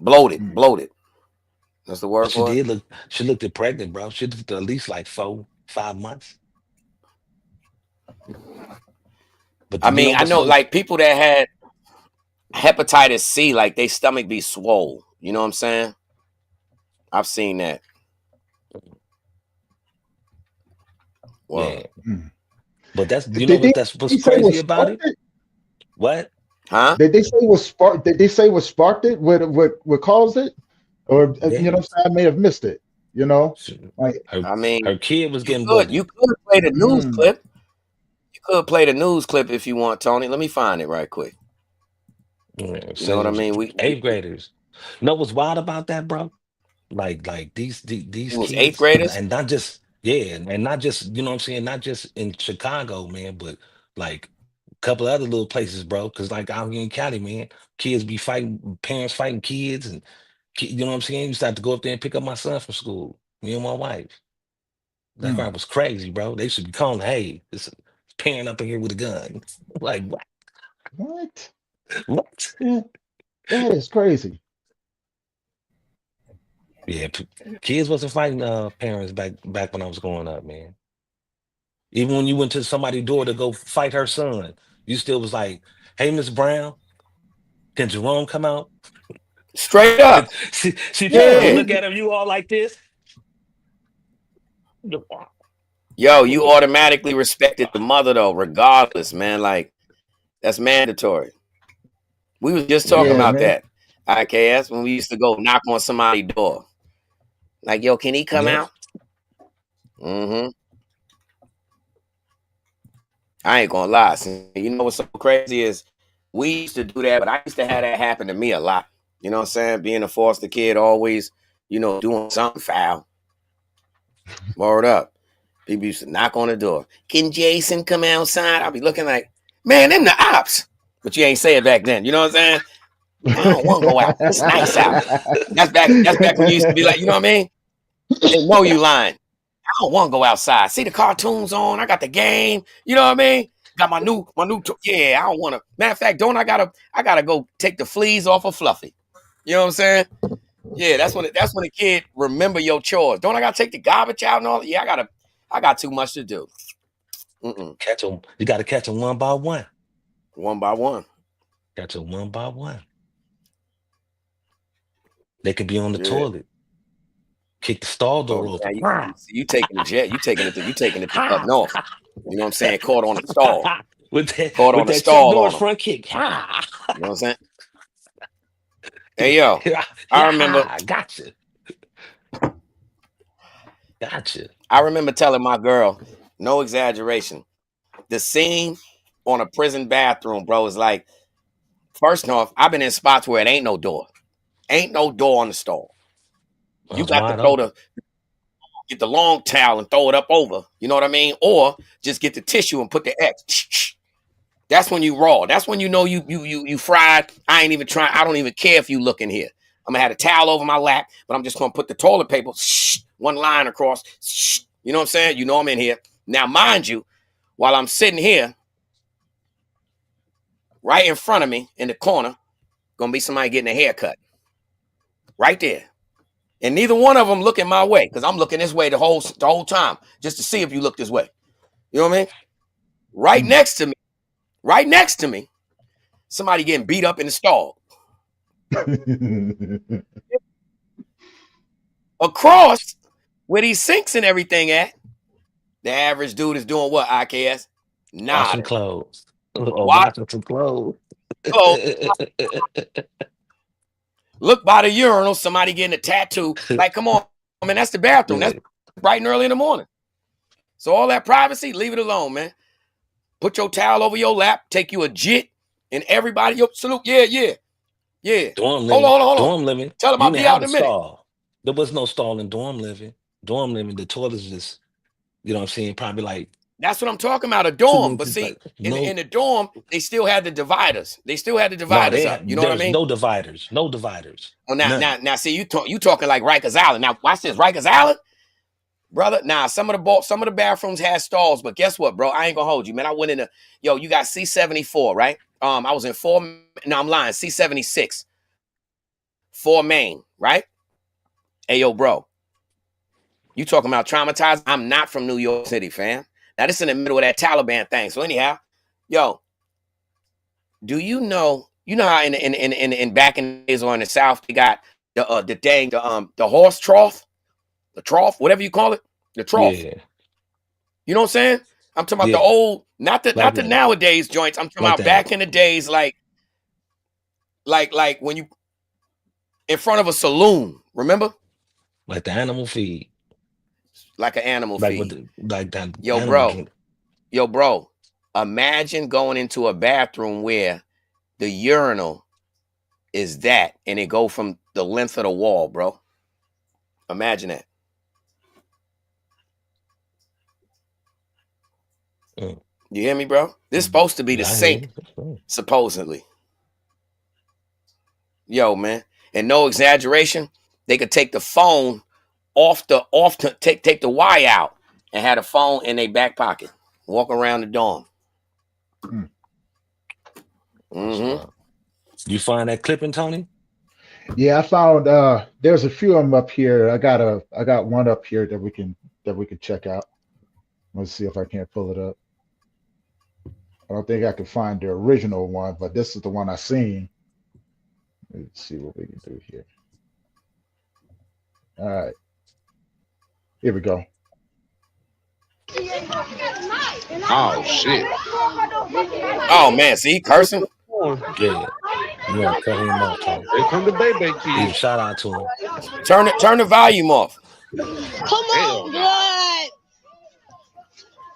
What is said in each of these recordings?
Bloated. That's the word But she for it. did look. She looked it pregnant, bro. She looked at least like 4, 5 months. But I you know mean, I what's know what's like people that had hepatitis C, like they stomach be swole. You know what I'm saying? I've seen that. yeah. Well, Mm. But that's Did they, that's what's they say what crazy about sparked it. it? What? huh? Did they say what sparked? Did they say what sparked it? What caused it? Or Yeah. what I'm saying? I may have missed it. You know, like Her I mean, her kid was you getting could bullied. you could play the news mm, clip. You could play the news clip if you want, Tony. Let me find it right quick. Yeah, You know said what it I was mean? eighth graders. You know what's wild about that, bro? Like It these was eighth kids, graders. and not just yeah, and not just you know what I'm saying, not just in Chicago, man, but like a couple other little places, bro. Because like out here in Cali, man, kids be fighting, parents fighting kids, and you know what I'm saying. You start to go up there and pick up my son from school. Me and my wife. That mm. crap was crazy, bro. They should be calling, hey, this parent up in here with a gun. Like what? What? What? Yeah, that is crazy. Yeah, kids wasn't fighting parents back when I was growing up, man. Even when you went to somebody's door to go fight her son, you still was like, "Hey, Miss Brown, can Jerome come out?" Straight up. She turned around Yeah, and Yeah. look at him. You all like this? Yo, you automatically respected the mother though, regardless, man. Like that's mandatory. We was just talking yeah, Yeah, about man. that. IKS when we used to go knock on somebody's door. Like, yo, can he come yep. out? Mm-hmm. I ain't gonna lie. See, you know what's so crazy is we used to do that, but I used to have that happen to me a lot. You know what I'm saying? Being a foster kid, always, doing something foul. Word up. People used to knock on the door. Can Jason come outside? I'll be looking like, man, them the ops. But you ain't say it back then. You know what I'm saying? I don't want to go out. It's nice out. That's back when you used to be like, you know what I mean? They know you lying. I don't want to go outside. See the cartoons on. I got the game. You know what I mean? Got yeah. I don't want to. Matter of fact, don't I gotta go take the fleas off of Fluffy. You know what I'm saying? Yeah, that's when the kid remember your chores. Don't I gotta take the garbage out and all? Yeah, I got too much to do. Mm-mm. Catch them. You got to catch them one by one. One by one. Catch them one by one. They could be on the Yeah. toilet. Kick the stall Oh, door now open. you taking the jet. You taking it to up north. You know what I'm saying? Caught on the stall. Caught With on the that Chuck stall on Norris them. front kick. You know what I'm saying? Hey yo, I remember Yeah, gotcha. Gotcha. I remember telling my girl, no exaggeration, the scene on a prison bathroom, bro, is like, first off, I've been in spots where it ain't no door. Ain't no door on the stall. I You was got to wide open. get the long towel and throw it up over. You know what I mean? Or just get the tissue and put the X. That's when you raw. That's when you know you fried. I ain't even trying. I don't even care if you look in here. I'm gonna have a towel over my lap, but I'm just gonna put the toilet paper one line across. You know what I'm saying? You know I'm in here. Now, mind you, while I'm sitting here, right in front of me in the corner, gonna be somebody getting a haircut. Right there. And neither one of them looking my way, because I'm looking this way the whole time, just to see if you look this way. You know what I mean? Right Mm. next to me, right next to me, somebody getting beat up in the stall. Across where these sinks and everything at, the average dude is doing what, IKS? Washing Nodding. clothes. Or Watch washing some clothes. clothes. Look by the urinal, somebody getting a tattoo. Like, come on, man, that's the bathroom. That's Yeah. bright and early in the morning. So all that privacy, leave it alone, man. Put your towel over your lap, take you a jit, and everybody, yo, salute. Yeah, yeah, yeah. Dorm Hold on, living. hold on, hold on. Dorm living. Tell them You I'll didn't be out have in a a minute. stall. There was no stall in dorm living. Dorm living, the toilets just, you know what I'm saying, probably like That's what I'm talking about, a 2 dorm. But inches, see, like in no. the dorm, they still had the dividers. They still had the No, dividers up. You know what I there's mean? no dividers. No dividers. Oh, now, None. now, now, see, you talking like Rikers Island. Now, watch this, Rikers Island, brother. Now, some of the bathrooms had stalls, but guess what, bro? I ain't gonna hold you, man. I went in the You got C-74, right? I was in four. No, I'm lying. C-76. for Maine, right? Hey, yo, bro, you talking about traumatized? I'm not from New York City, fam. Now, this in the middle of that Taliban thing. So anyhow, yo, do you know how in back in the days or in the South, they got the horse trough, the trough, whatever you call it, the trough. Yeah. You know what I'm saying? I'm talking about Yeah. the old, not the Like that. nowadays joints. I'm talking Like about that. back in the days, like when you in front of a saloon, remember? Like the animal feed. Like an animal Like feed. with the, like that Yo, animal bro. drink. Yo, bro. Imagine going into a bathroom where the urinal is that, and it go from the length of the wall, bro. Imagine that. Mm. You hear me, bro? This is supposed to be the Yeah, I hear sink, you. supposedly. Yo, man. And no exaggeration, they could take the phone take the wire out and had a phone in their back pocket. Walk around the dorm. Mm. Mm-hmm. You find that clipping, Tony? Yeah, I found there's a few of them up here. I got one up here that we can check out. Let's see if I can't pull it up. I don't think I can find the original one, but this is the one I seen. Let's see what we can do here. All right. Here we go. Oh shit. Oh man, see, cursing. Yeah. You want to cut him off, Tony? Here come the baby Give a kids. shout out to him. Turn the volume off. Come on, blood.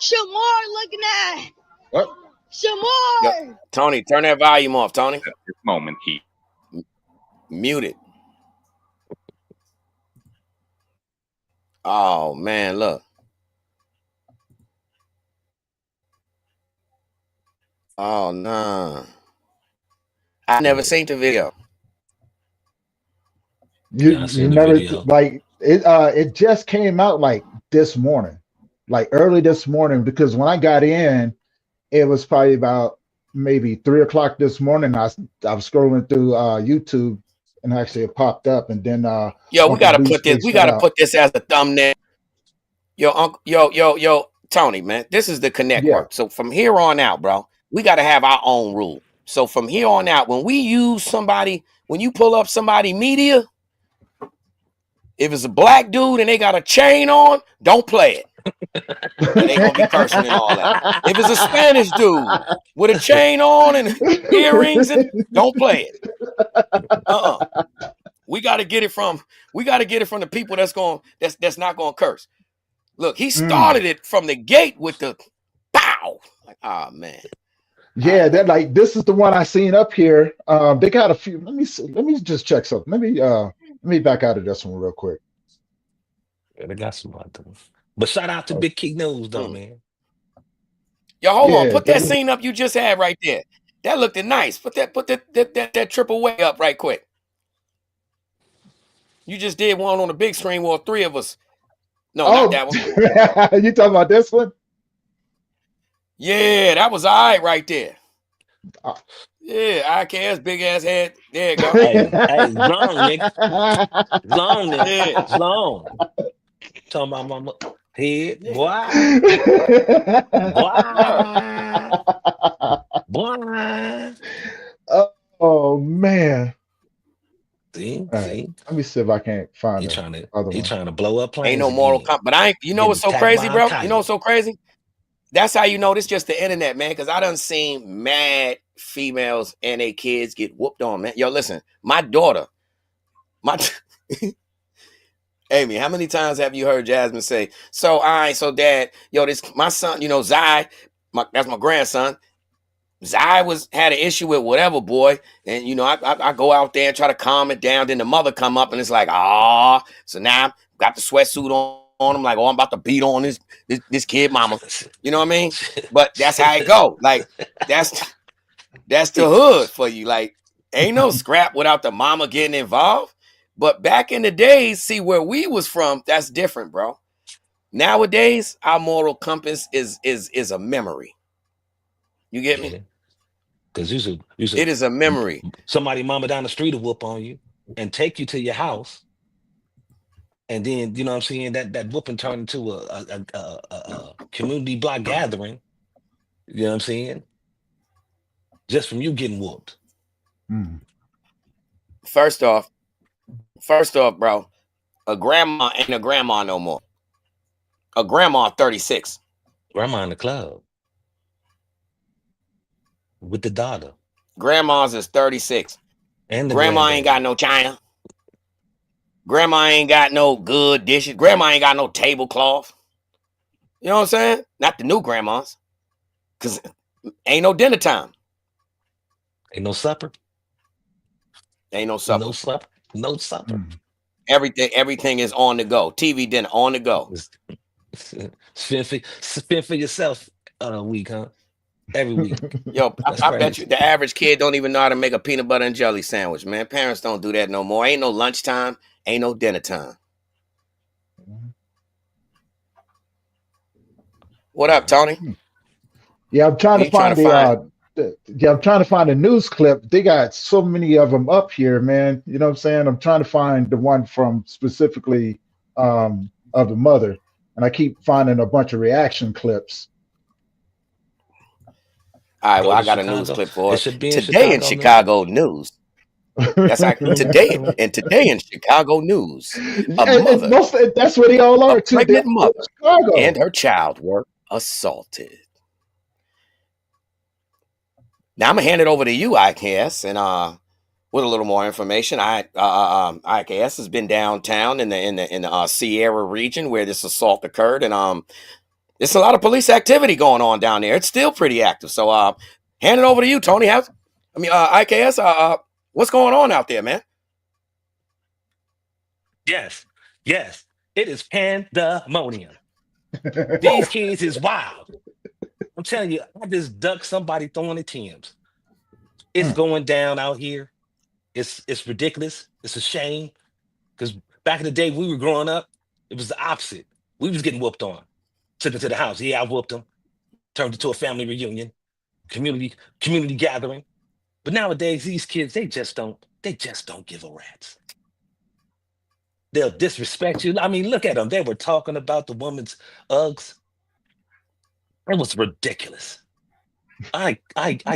Shamar looking at. What? Shamar. Yo, Tony, turn that volume off, Tony. At this moment, he Mute it. Oh man, look. Oh nah. I never seen the video. Yeah, I seen the never video. like it. It just came out like this morning, like early this morning. Because when I got in, it was probably about maybe 3 o'clock this morning. I was scrolling through YouTube, and actually it popped up, and then Yo, we Uncle gotta Deuce put this. Face We went gotta out. put this as a thumbnail. Yo, Uncle, yo, Tony, man. This is the connect Yeah. work. So from here on out, bro, we gotta have our own rule. So from here on out, when we use somebody, when you pull up somebody media, if it's a black dude and they got a chain on, don't play it. And they gonna be cursing and all that. If it's a Spanish dude with a chain on and earrings, and don't play it. We gotta get it from the people that's not gonna curse. Look, he started it from the gate with the pow. Like, oh man. Yeah, that like this is the one I seen up here. They got a few. Let me see. Let me just check something. Let me back out of this one real quick. Yeah, they got some other ones. But shout out to Big Key News, though, man. Yo, hold on. Yeah, Put that that- scene up you just had right there. That looked nice. Put that triple way up right quick. You just did one on the big screen with 3 of us. No, not that one. You talking about this one? Yeah, that was all right there. Oh. Yeah, IKS, big ass head. There you go. Hey, long, nigga. Long, nigga. Yeah. It's long. Talking about mama head, boy. Boy. Oh man. See? Right. Let me see if I can't find He the trying to other one. trying to blow up planes. Ain't no Mortal again. Kombat. But I ain't, you know what's so Getting crazy, attacked bro? by a You know what's so crazy? That's how you know this just the internet, man. Because I done seen mad females and their kids get whooped on, man. Yo, listen, my daughter, Amy, how many times have you heard Jasmine say, so dad, yo, this my son, you know, Zai, that's my grandson. Zai had an issue with whatever boy, and you know, I go out there and try to calm it down. Then the mother come up and it's like, so now I got the sweatsuit on him, like, I'm about to beat on this kid mama. You know what I mean? But that's how it go. Like, that's the hood for you. Like, ain't no scrap without the mama getting involved. But back in the days, see where we was from, that's different, bro. Nowadays, our moral compass is a memory. You get me? Because you should It is a memory. Somebody mama down the street will whoop on you. and take you to your house, and then you know what I'm saying, that whooping turned into a community block gathering. You know what I'm saying? Just from you getting whooped. Mm. First off, bro, a grandma ain't a grandma no more. A grandma 36. Grandma in the club with the daughter Grandma's is 36. and the Grandma ain't got granddaddy. no china. Grandma ain't got no good dishes. Grandma ain't got no tablecloth. You know what I'm saying? Not the new grandmas. Cause ain't no dinner time. Ain't no supper. Ain't no No supper. supper. No supper. Mm. Everything is on the go. TV dinner on the go. Spend for yourself a week, huh? Every week. Yo, That's I bet you crazy. the average kid don't even know how to make a peanut butter and jelly sandwich, man. Parents don't do that no more. Ain't no lunchtime. Ain't no dinner time. What up, Tony? Yeah, I'm trying Who to you trying find to find? yeah, I'm trying to find a news clip. They got so many of them up here, man. You know what I'm saying? I'm trying to find the one from specifically of the mother, and I keep finding a bunch of reaction clips. All right, Go well, to I got a news Chicago. clip for It us. should be in Today in Chicago now. Chicago news. That's like Mm, today mm. and today in Chicago news. A And mother, that's what they all a are too. They're pregnant all in mother, and Chicago. her child were assaulted. Now I'm gonna hand it over to you, IKS, and with a little more information. IKS has been downtown in the Sierra region where this assault occurred, and there's a lot of police activity going on down there. It's still pretty active. So hand it over to you, Tony. IKS, what's going on out there, man? Yes. Yes. It is pandemonium. These kids is wild. I'm telling you, I just ducked somebody throwing the Timbs. It's Mm. going down out here. It's ridiculous. It's a shame. Because back in the day we were growing up, it was the opposite. We was getting whooped on. Took it to the house. Yeah, I whooped them. Turned it to a family reunion, community gathering. But nowadays, these kids, they just don't give a rat's. They'll disrespect you. I mean, look at them. They were talking about the woman's Uggs. It was ridiculous. I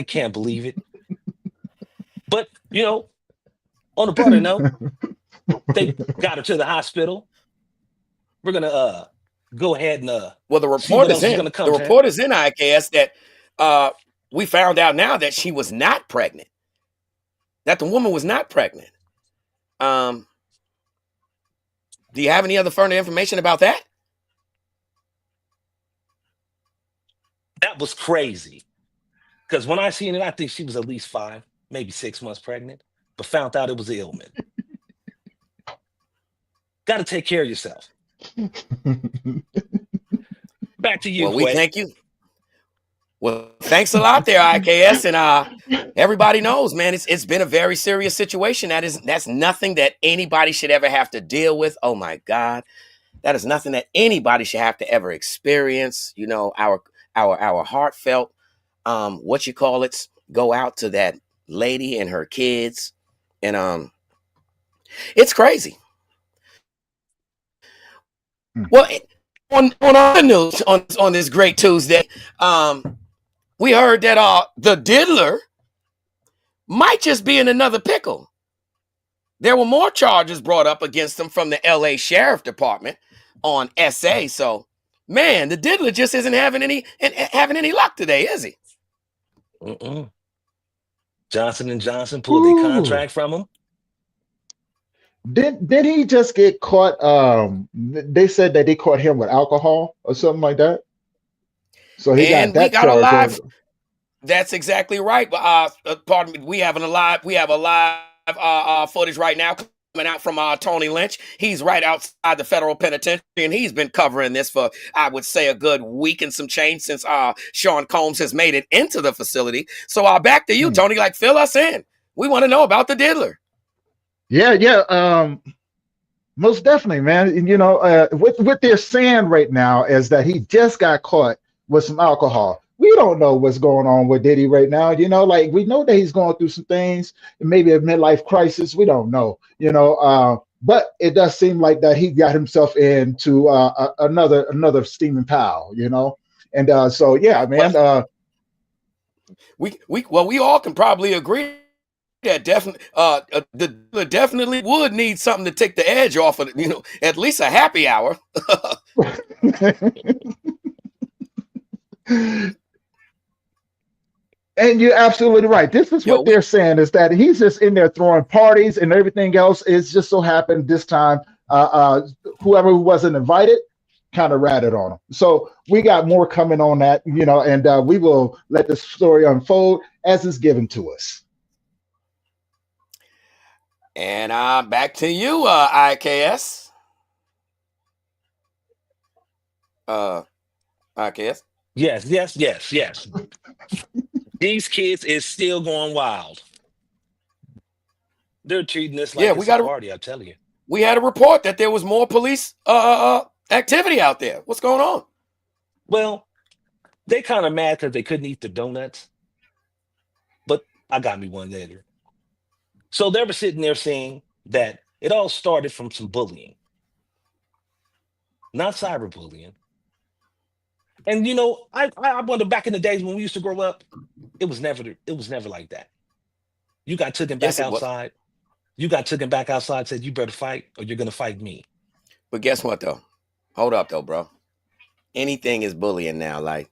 can't believe it. But on a broader note, they got her to the hospital. We're gonna go ahead and Well, the see report what is else is in. gonna The come, Chad. report is in, IKS, that we found out now that she was not pregnant. That the woman was not pregnant. Um, do you have any other further information about that? That was crazy. Because when I seen it, I think she was at least 5, maybe 6 months pregnant, but found out it was an ailment. Got to take care of yourself. Back to you, Well, we Quay. thank you. Well, thanks a lot there, IKS, and everybody knows, man, it's been a very serious situation. That's nothing that anybody should ever have to deal with. Oh my God, that is nothing that anybody should have to ever experience. Our heartfelt, what you call it, go out to that lady and her kids, and it's crazy. Well, on other news on this great Tuesday, we heard that the diddler might just be in another pickle. There were more charges brought up against him from the LA Sheriff Department on SA. So, man, the diddler just isn't having any luck today, is he? Mm-mm. Johnson & Johnson pulled their Ooh. contract from him. Did he just get caught? They said that they caught him with alcohol or something like that. So he got And we that got a charge live. on. That's exactly right. Pardon me. We have a live footage right now coming out from Tony Lynch. He's right outside the federal penitentiary, and he's been covering this for, I would say, a good week and some change since Sean Combs has made it into the facility. So back to you, Tony. Like, fill us in. We want to know about the diddler. Yeah. Most definitely, man. And, what they're saying right now is that he just got caught with some alcohol. we don't know what's going on with Diddy right now. Like we know that he's going through some things, maybe a midlife crisis. We don't know, but it does seem like that he got himself into another steaming pile, And so yeah, man. We all can probably agree that the definitely would need something to take the edge off of at least a happy hour. And you're absolutely right. This is what they're saying, is that he's just in there throwing parties and everything else. It's just so happened this time, whoever wasn't invited kind of ratted on him. So we got more coming on that, and we will let the story unfold as it's given to us. And back to you, IKS. IKS. Yes. These kids is still going wild. They're treating this like it's a party, I'm telling you. We had a report that there was more police activity out there. What's going on? Well, they kind of mad because they couldn't eat the donuts. But I got me one later. So they were sitting there saying that it all started from some bullying. Not cyberbullying. And I wonder, back in the days when we used to grow up, it was never like that. You got taken back outside. You got taken back outside, said you better fight or you're gonna fight me. But guess what though? Hold up though, bro. Anything is bullying now. Like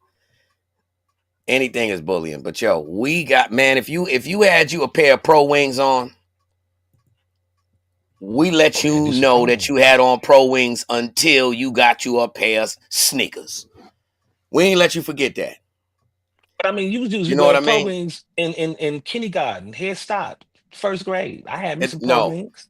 anything is bullying. But yo, we got, man, if you had a pair of Pro Wings on, we let you know that you had on Pro Wings until you got you a pair of sneakers. We ain't let you forget that. But I mean, you was using Pro Wings in kindergarten, Head Start, first grade. I had me some Pro Wings.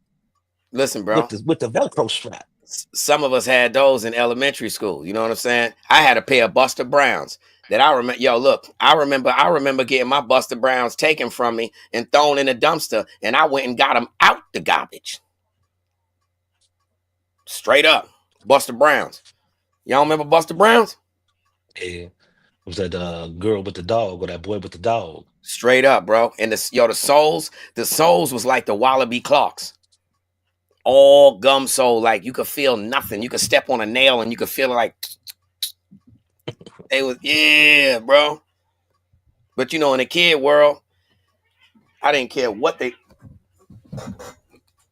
Listen, bro. With the Velcro strap. Some of us had those in elementary school. You know what I'm saying? I had a pair of Buster Browns that I remember. Yo, look, I remember getting my Buster Browns taken from me and thrown in a dumpster, and I went and got them out the garbage. Straight up, Buster Browns. Y'all remember Buster Browns? Yeah. Was that girl with the dog or that boy with the dog? Straight up, bro. And the soles was like the Wallaby Clarks. All gum sole, like you could feel nothing. You could step on a nail and you could feel it like they was, yeah, bro. But in the kid world, I didn't care what they.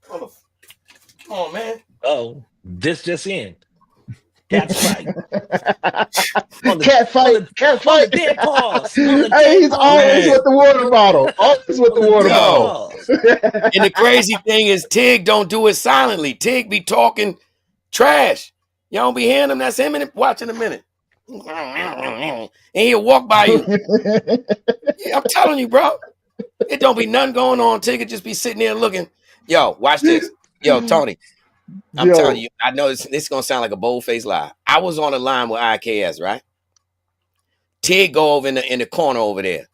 Come on, man. Oh, this just in. Cat fight. Cat fight. Dead paws. Hey, he's always with the water bottle. Always with the water bottle. And the crazy thing is, Tig don't do it silently. Tig be talking trash. Y'all don't be hearing him. That's him. Watch in a minute. And he'll walk by you. Yeah, I'm telling you, bro. It don't be nothing going on. Tig could just be sitting there looking. Yo, watch this. Yo, Tony. I'm telling you, I know this is going to sound like a bold-faced lie. I was on the line with IKS, right? Tig go over in the corner over there.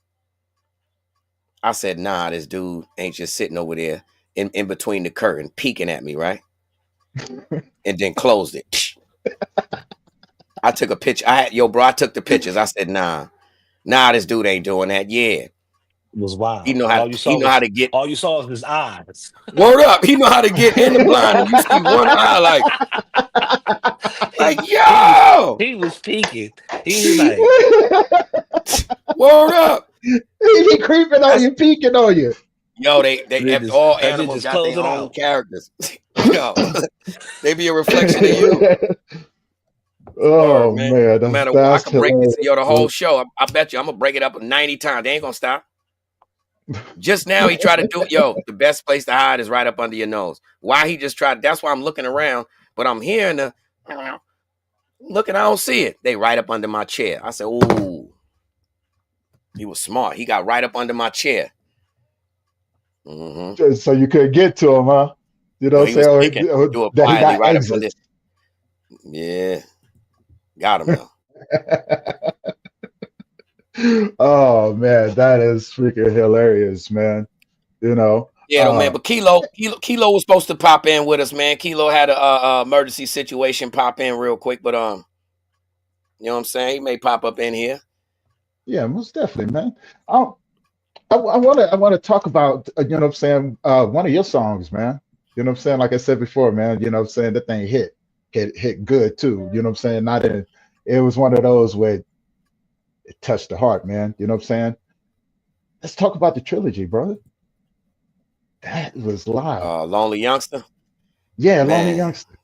I said, nah, this dude ain't just sitting over there in between the curtain, peeking at me, right? And then closed it. I took a picture. I took the pictures. I said, nah, this dude ain't doing that. Yeah. It was wild. He know how to get. All you saw was his eyes. Word up. He know how to get in the blind and you see one eye like yo. He was peeking. He was like, word up. He be creeping on you, peeking on you. Yo, they all animals got their own characters. Yo, they be a reflection of you. Oh man, no matter what, I can break this. Yo, the whole show. I bet you I'm gonna break it up 90 times. They ain't gonna stop. Just now he tried to do it. Yo, the best place to hide is right up under your nose. Why he just tried? That's why I'm looking around, but I'm hearing the looking. I don't see it. They right up under my chair. I said, ooh, he was smart. He got right up under my chair. Mm-hmm. So you could get to him, huh? You know what I'm saying? Do it quietly right up under. Yeah, got him though. Oh man, that is freaking hilarious, man. Yeah, man. But Kilo was supposed to pop in with us, man. Kilo had a emergency situation pop in real quick, but you know what I'm saying? He may pop up in here. Yeah, most definitely, man. Um, I want to talk about you know what I'm saying, one of your songs, man. You know what I'm saying? Like I said before, man, you know what I'm saying, that thing hit good too. You know what I'm saying? Not in It was one of those where it touched the heart, man. You know what I'm saying? Let's talk about the trilogy, brother. That was live. Lonely Youngster, Yeah, Lonely man, Youngster.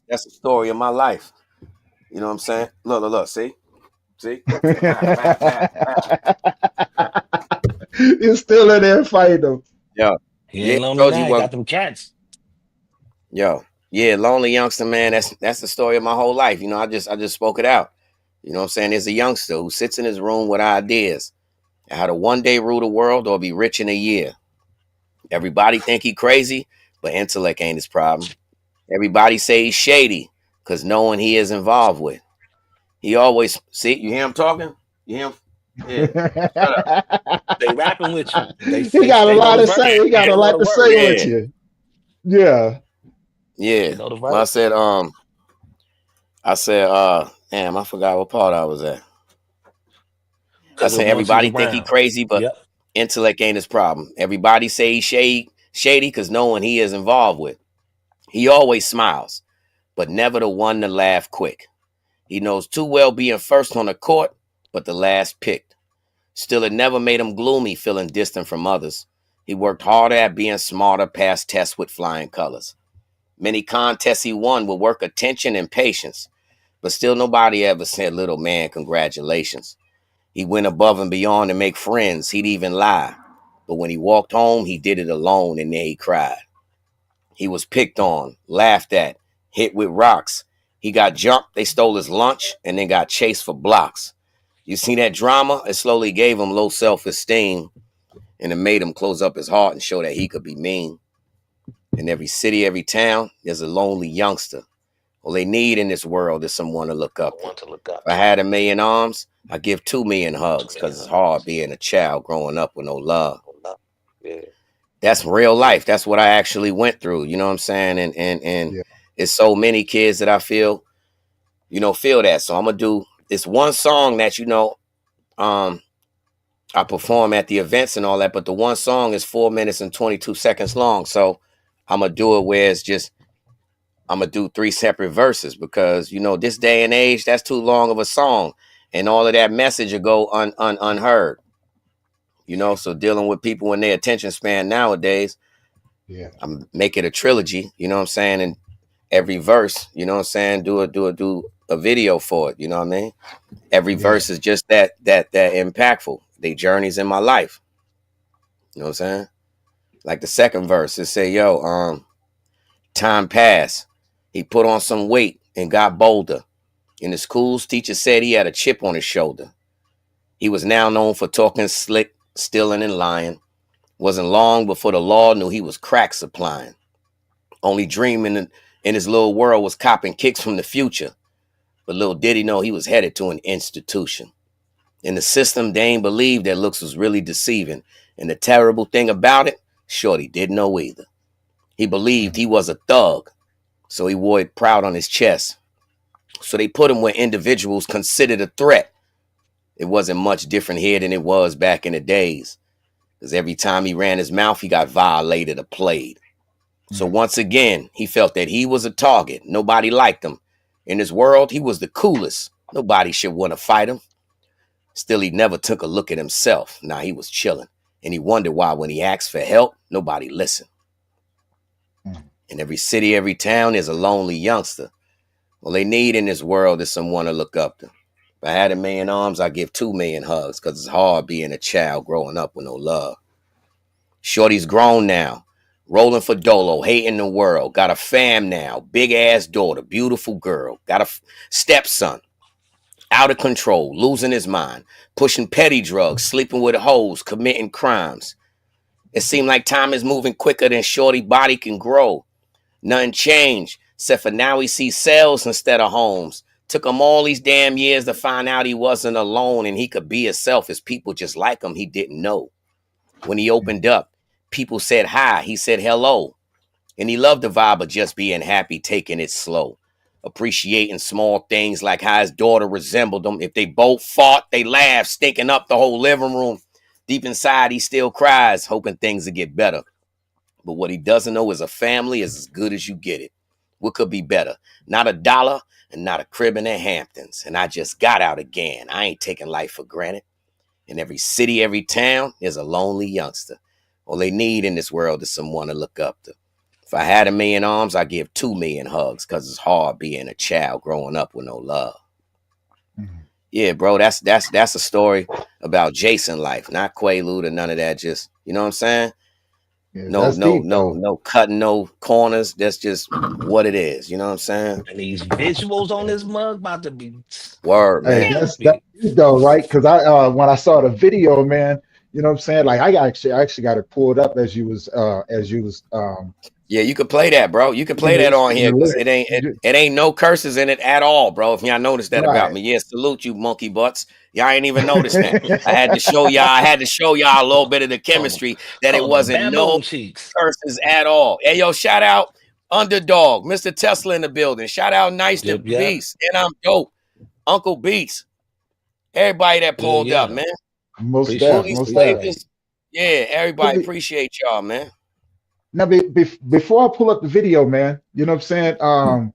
that's the story of my life. You know what I'm saying? Look, see, You're still in there fighting them. yo, He yeah, ain't lonely told you now. He what, got them cats. yo, yeah, Lonely Youngster, man. That's the story of my whole life. You know, I just spoke it out. You know what I'm saying? There's a youngster who sits in his room with ideas, how to one day rule the world or be rich in a year. Everybody think he crazy, but intellect ain't his problem. Everybody say he's shady, cause no one he is involved with. He always see you hear him talking. You hear him? Yeah. Shut up. They rapping with you. He got a They know lot the to say. verse. He got a They know lot the to say words. with Yeah, you. Yeah. They yeah. know the Well, verse. I said, damn, I forgot what part I was at. I Cause of said once he was everybody think he around. crazy, but Yep. intellect ain't his problem. Everybody say he's shady, cause no one he is involved with. He always smiles, but never the one to laugh quick. He knows too well being first on the court, but the last picked. Still, it never made him gloomy, feeling distant from others. He worked harder at being smarter, passed tests with flying colors. Many contests he won with work attention and patience, but still nobody ever said, little man, congratulations. He went above and beyond to make friends. He'd even lie. But when he walked home, he did it alone, and there he cried. He was picked on, laughed at, hit with rocks. He got jumped, they stole his lunch, and then got chased for blocks. You see that drama? It slowly gave him low self-esteem, and it made him close up his heart and show that he could be mean. In every city, every town, there's a lonely youngster. All they need in this world is someone to look I up to. want to look up If I to. had 1,000,000 arms, I give 2,000,000 Too hugs many because it's hard hugs. being a child growing up with no love. Oh, no. Yeah. That's real life. That's what I actually went through. You know what I'm saying? And Yeah. it's so many kids that I feel, feel that. So I'm gonna do this one song that um, I perform at the events and all that, but the one song is 4 minutes and 22 seconds long. So I'm gonna do it where it's just I'm gonna do 3 separate verses because this day and age that's too long of a song, and all of that message will go unheard. So dealing with people in their attention span nowadays, Yeah. I'm make it a trilogy. You know what I'm saying? And every verse, you know what I'm saying, do a video for it. You know what I mean? Every Yeah. verse is just that impactful. They journeys in my life. You know what I'm saying? Like the second verse, it say, "Yo, time passed. He put on some weight and got bolder. In the schools, teacher said he had a chip on his shoulder. He was now known for talking slick, stealing, and lying. Wasn't long before the law knew he was crack supplying. Only dreaming in his little world was copping kicks from the future. But little did he know he was headed to an institution. In the system, they ain't believed that looks was really deceiving. And the terrible thing about it, Shorty didn't know either. He believed Mm. he was a thug, so he wore it proud on his chest. So they put him where individuals considered a threat. It wasn't much different here than it was back in the days. Because every time he ran his mouth, he got violated or played. So Mm. once again, he felt that he was a target. Nobody liked him. In his world, he was the coolest. Nobody should want to fight him. Still, he never took a look at himself. Now he was chilling. And he wondered why when he asked for help, nobody listened. Mm. In every city, every town, there's a lonely youngster. All they need in this world is someone to look up to. If I had 1,000,000 arms, I'd give 2,000,000 hugs because it's hard being a child growing up with no love. Shorty's grown now, rolling for Dolo, hating the world. Got a fam now, big ass daughter, beautiful girl. Got a stepson, out of control, losing his mind, pushing petty drugs, sleeping with hoes, committing crimes. It seemed like time is moving quicker than Shorty body can grow. Nothing changed, except for now he sees sales instead of homes. Took him all these damn years to find out he wasn't alone and he could be himself as people just like him he didn't know. When he Mm. opened up, people said hi, he said hello. And he loved the vibe of just being happy, taking it slow. appreciating small things like how his daughter resembled him. If they both fought, they laughed, stinking up the whole living room. Deep inside, he still cries, hoping things will get better. But what he doesn't know is a family is as good as you get it. What could be better? Not a dollar and not a crib in the Hamptons. And I just got out again. I ain't taking life for granted. In every city, every town, there's a lonely youngster. All they need in this world is someone to look up to. If I had 1,000,000 arms, I'd give 2,000,000 hugs, because it's hard being a child growing up with no love. Yeah, bro, that's a story about Jason life, not Quaalude or none of that. Just, you know what I'm saying? Yeah, No, that's no, deep, no, though. no cutting no corners. That's just what it is. You know what I'm saying? And these visuals on this mug about to be Word, Hey, man. that's big. deep though, right? Because when I saw the video, man, you know what I'm saying? Like I actually got it pulled up as you was Yeah, you could play that, bro. You can play in that the, on in here the because lyric. it ain't no curses in it at all, bro. If y'all noticed that about Right. me, yeah, salute you, monkey butts. Y'all ain't even noticed that. I had to show y'all a little bit of the chemistry that it Call them wasn't no baboon cheeks. curses at all. Hey, yo, shout out Underdog, Mr. Tesla in the building. Shout out Nice the Yep, yeah. Beast, and I'm dope, Uncle Beast. Everybody that Yeah, pulled up, yeah. man. Most Appreciate def, Movies, most appreciate def. Flavors. Yeah, everybody appreciate y'all, man. Now, before I pull up the video, man, you know what I'm saying?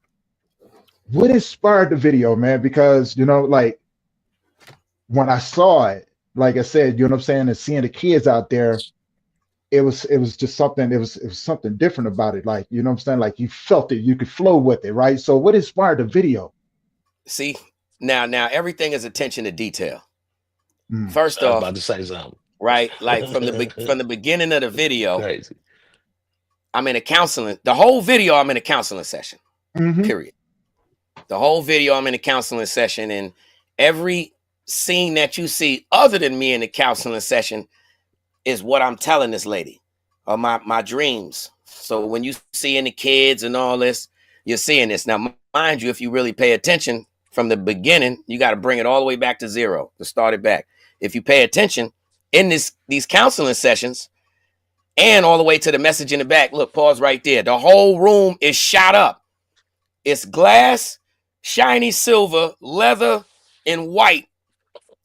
What inspired the video, man? Because like when I saw it, like I said, you know what I'm saying, and seeing the kids out there, it was just something. It was something different about it. Like you know what I'm saying, like you felt it, you could flow with it, right? So, what inspired the video? See, now everything is attention to detail. Mm. First I was off, about to say something. right, like from the beginning of the video, Crazy. I'm in a counseling. The whole video, I'm in a counseling session. Mhm. Period. The whole video, I'm in a counseling session, and every scene that you see, other than me in the counseling session, is what I'm telling this lady, or my dreams. So when you seeing the kids and all this, you're seeing this. Now, mind you, if you really pay attention from the beginning, you got to bring it all the way back to zero to start it back. If you pay attention in these counseling sessions, and all the way to the message in the back, look, pause right there. The whole room is shot up. It's glass, shiny silver, leather, and white.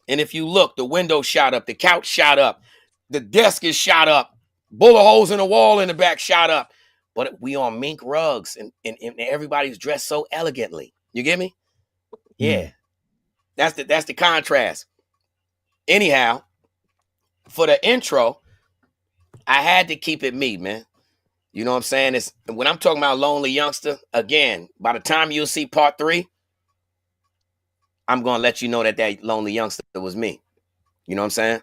And if you look, the window shot up, the couch shot up, the desk is shot up, bullet holes in the wall in the back shot up. But we on mink rugs, and everybody's dressed so elegantly. You get me? Yeah. That's the contrast. Anyhow, for the intro, I had to keep it me, man. You know what I'm saying? It's when I'm talking about Lonely Youngster, again, by the time you'll see part 3, I'm gonna let you know that Lonely Youngster was me. You know what I'm saying?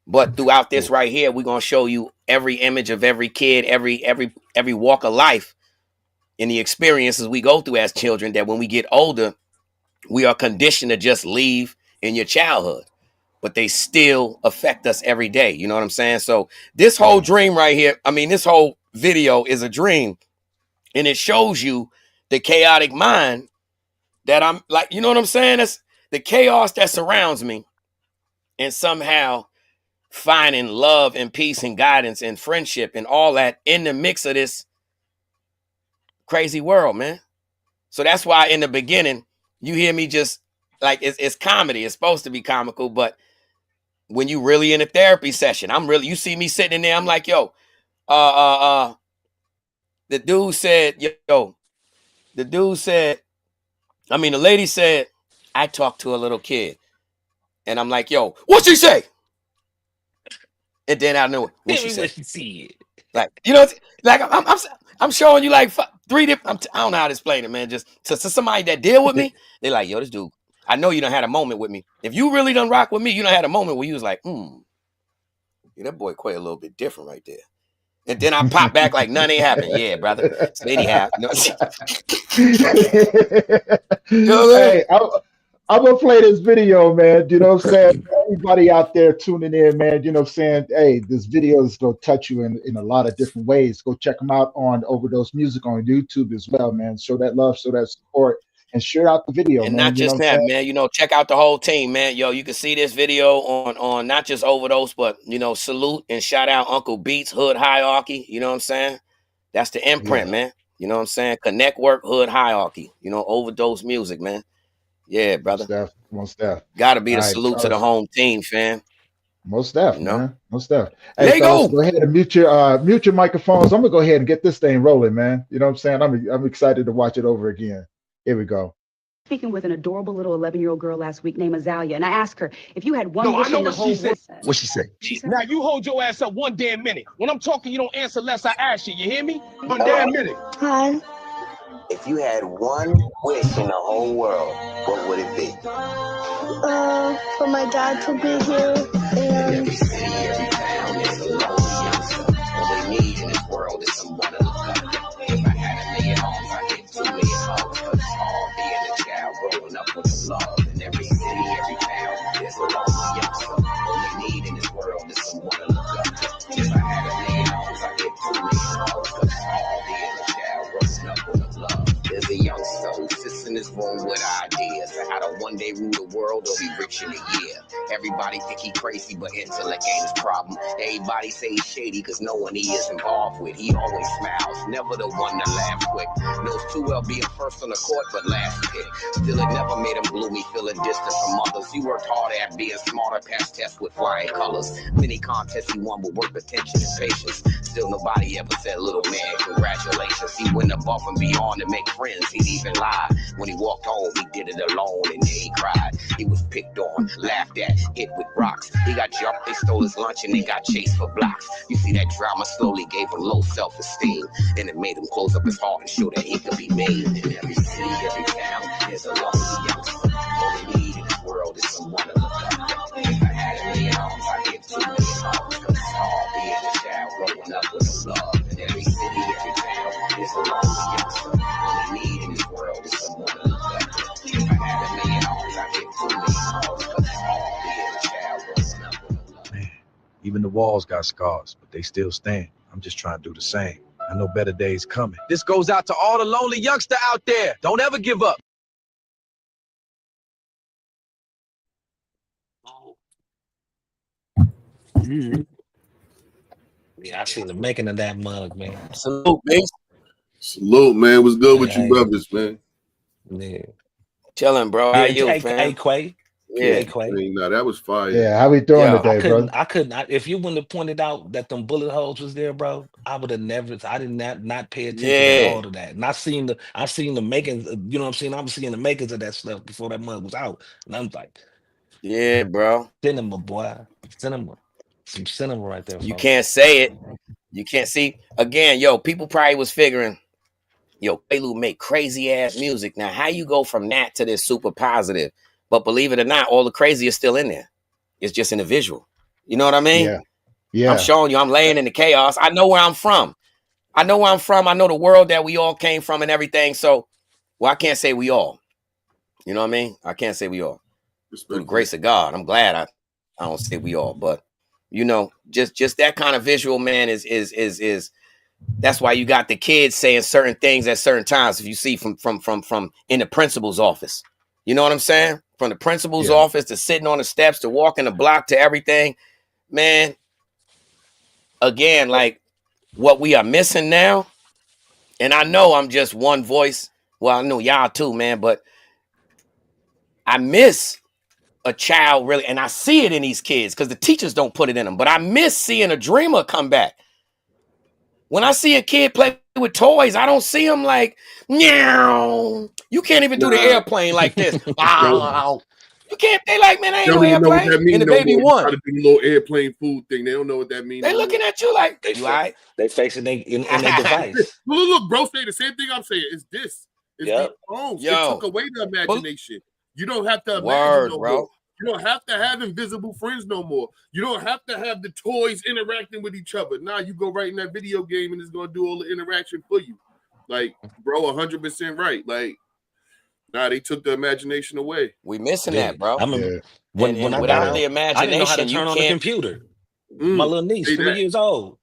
But throughout this right here, we're gonna show you every image of every kid, every walk of life, and the experiences we go through as children, that when we get older, we are conditioned to just leave in your childhood, but they still affect us every day. You know what I'm saying? So this whole dream right here, this whole video is a dream, and it shows you the chaotic mind that I'm like, you know what I'm saying? That's the chaos that surrounds me, and somehow finding love and peace and guidance and friendship and all that in the mix of this crazy world, man. So that's why in the beginning, you hear me just like, it's comedy. It's supposed to be comical, but when you really in a therapy session, you see me sitting in there, I'm like, yo, the dude said, the lady said, I talked to a little kid. And I'm like, yo, what'd she say? And then I knew what she said. Like, you know, like I'm showing you like 3 different, I don't know how to explain it, man. Just to somebody that deal with me, they're like, yo, this dude, I know you done had a moment with me. If you really done rock with me, you done had a moment where you was like, yeah, that boy Quay a little bit different right there. And then I pop back like none ain't happened. Yeah, brother. So anyhow, you know Hey, I'm gonna play this video, man. You know what I'm saying? Everybody out there tuning in, man. You know what I'm saying? Hey, this video is gonna touch you in a lot of different ways. Go check them out on Overdose Music on YouTube as well, man. Show that love, show that support, and share out the video, and man. not You know just what I'm that, saying? man. You know, check out the whole team, man. Yo, you can see this video on not just Overdose, but salute and shout out Uncle Beats, Hood Hierarchy. You know what I'm saying? That's the imprint, man. You know what I'm saying? Connect, work, hood hierarchy. You know, overdose music, man. Yeah, brother. Steph, most Steph. Gotta be All the right, salute to the fellas. home team, fam. Most Steph, You know? man. Most Steph. Hey, fellas, Lego. go ahead and mute your microphones. I'm gonna go ahead and get this thing rolling, man. You know what I'm saying? I'm excited to watch it over again. Here we go. Speaking with an adorable little 11-year-old girl last week named Azalea, and I asked her, if you had one No, I wish know in the what whole she said. world. What she say? She said, Now you hold your ass up one damn minute. When I'm talking, you don't answer unless I ask you. You hear me? One damn minute. Hi. If you had one wish in the whole world, what would it be? For my dad to be here and Every city, every town is a lonely youngster. All they need in this world is someone to look up to. If I had a million homes, I'd get 2 million homes. Cause it's hard being a child growing up with love. In every city, every town is a lonely youngster. All they need in this world is someone to look up to. If I had a million homes, I'd get 2 million homes. Cause it's hard being a child growing up with love. There's a youngster who sits in this room with ideas of how to one day rule the world or be rich in a year. Everybody think he crazy, but intellect ain't his problem. Everybody say he's shady, cause no one he is involved with. He always smiles, never the one to laugh quick. Knows too well being first on the court, but last pick. Still, it never made him gloomy, feeling distant from others. He worked hard at being smarter, past tests with flying colors. Many contests he won with work, attention, and patience. Still, nobody ever said, little man, congratulations. He went above and beyond to make friends. He'd even lie. When he walked home, he did it alone, and then he cried. He was picked on, laughed at, hit with rocks. He got jumped, they stole his lunch, and they got chased for blocks. You see, that drama slowly gave him low self-esteem, and it made him close up his heart and show that he could be mean. In every city, every town, there's a lonely youngster. All they need in this world is someone to look up to. If I had a million homes, I'd give 2 million homes. Cause it's hard being a child growing up with no love. In every city, every town, there's a lonely youngster. All they need in this world is someone to look up to. If I had a million homes, I'd give 2 million homes. Cause it's hard being a child growing up with no love. Man, even the walls got scars, but they still stand. I'm just trying to do the same. I know better days coming. This goes out to all the lonely youngster out there. Don't ever give up. Yeah, I seen the making of that mug, man. Salute, bitch. Salute, man. What's good with Hey. you brothers, man? Yeah. Chilling, bro. How you, hey, fam? hey, Quay. Yeah. Hey, Quay. Hey, nah, that was fire. Yeah, how we doing Yo, today, brother? I couldn't. If you wouldn't have pointed out that them bullet holes was there, bro, I would have never. I did not pay attention at Yeah. all to that. And I seen the makings. You know what I'm saying? I'm seeing the makings of that stuff before that mug was out, and I'm like, Yeah, bro. cinema, boy, cinema, some cinema right there. You folks. can't say it. You can't see. Again, yo, people probably was figuring, yo, Quaalude make crazy ass music. Now, how you go from that to this super positive? But believe it or not, all the crazy is still in there. It's just in the visual. You know what I mean? Yeah. Yeah. I'm showing you, I'm laying in the chaos. I know where I'm from. I know where I'm from. I know the world that we all came from and everything. So, well, I can't say we all. You know what I mean? I can't say we all. Through the grace of God, I'm glad I don't say we all, but you know, just that kind of visual, man, is that's why you got the kids saying certain things at certain times. If you see from in the principal's office, you know what I'm saying? From the principal's office to sitting on the steps to walking the block to everything, man. Again, like what we are missing now, and I know I'm just one voice. Well, I know y'all too, man, but I miss a child really, and I see it in these kids because the teachers don't put it in them. But I miss seeing a dreamer come back. When I see a kid play with toys, I don't see him like, meow. You can't even do the airplane like this. Wow. You can't. They like, man, I ain't They no don't even know what airplane. that means. And the No baby more. won. Try to do a little airplane food thing. They don't know what that means. They looking at you like, They you all right? They facing they in their device. Look, bro, say the same thing I'm saying. It's this. It's Yep. the phones. Yo. It took away the imagination. You don't have to imagine Word, no bro. more. You don't have to have invisible friends no more. You don't have to have the toys interacting with each other. Now you go right in that video game and it's gonna do all the interaction for you. Like, bro, 100% right. Like, nah, they took the imagination away. We missing Yeah. that, bro. I remember Yeah. when I without got the out, I didn't know how to imagination, you turn on the can't. computer. My little niece, say 3 that. years old.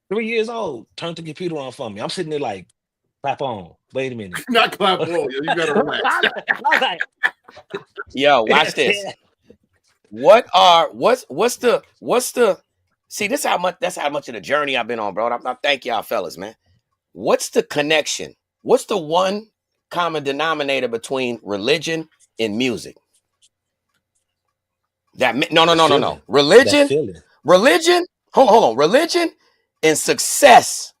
3 years old, turned the computer on for me. I'm sitting there like, clap on. Wait a minute. Not clap on. You gotta relax. I was like, Yo, watch this. What's the see, that's how much of the journey I've been on, bro. I thank y'all fellas, man. What's the connection What's the one common denominator between religion and music? No. That Religion, feeling. hold on. Religion and success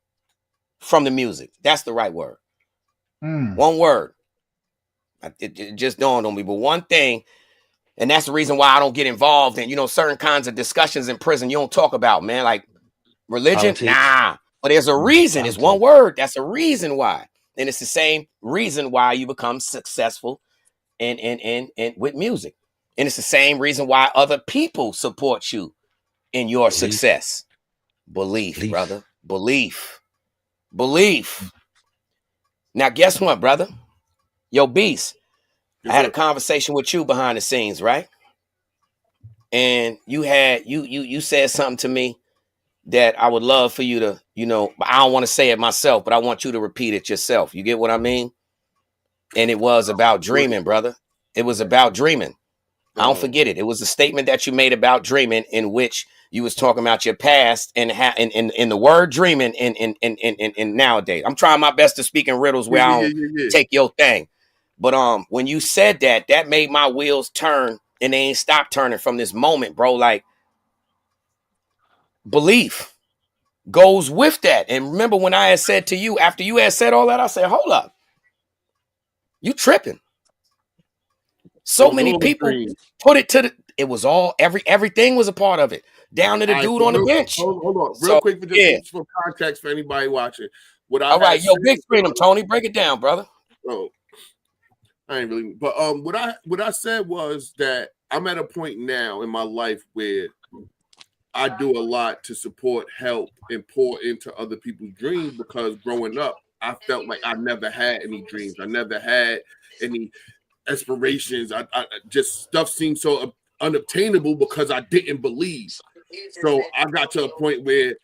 from the music. That's the right word. One word. It just dawned on me. But one thing, and that's the reason why I don't get involved in, certain kinds of discussions in prison you don't talk about, man. Like religion, Politics. nah. But there's a reason. It's one word. That's a reason why. And it's the same reason why you become successful in with music. And it's the same reason why other people support you in your success. Belief, brother. Belief. Now, guess what, brother? Yo, Beast, I had a conversation with you behind the scenes, right? And you said something to me that I would love for you to, I don't want to say it myself, but I want you to repeat it yourself. You get what I mean? And it was about dreaming, brother. It was about dreaming. I don't forget it. It was a statement that you made about dreaming, in which you was talking about your past and in the word dreaming in nowadays. I'm trying my best to speak in riddles where I don't take your thing. But when you said that, that made my wheels turn, and they ain't stopped turning from this moment, bro. Like, belief goes with that. And remember when I had said to you, after you had said all that, I said, hold up, you tripping. So many people put it to it was all everything was a part of it, down to the dude on the bench. Hold on, real quick, for context for anybody watching. All right, yo, big screen them, Tony. Break it down, brother. Oh, I ain't really, but what I said was that I'm at a point now in my life where I do a lot to support, help, and pour into other people's dreams, because growing up, I felt like I never had any dreams. I never had any aspirations. I just, stuff seemed so unobtainable because I didn't believe. So I got to a point where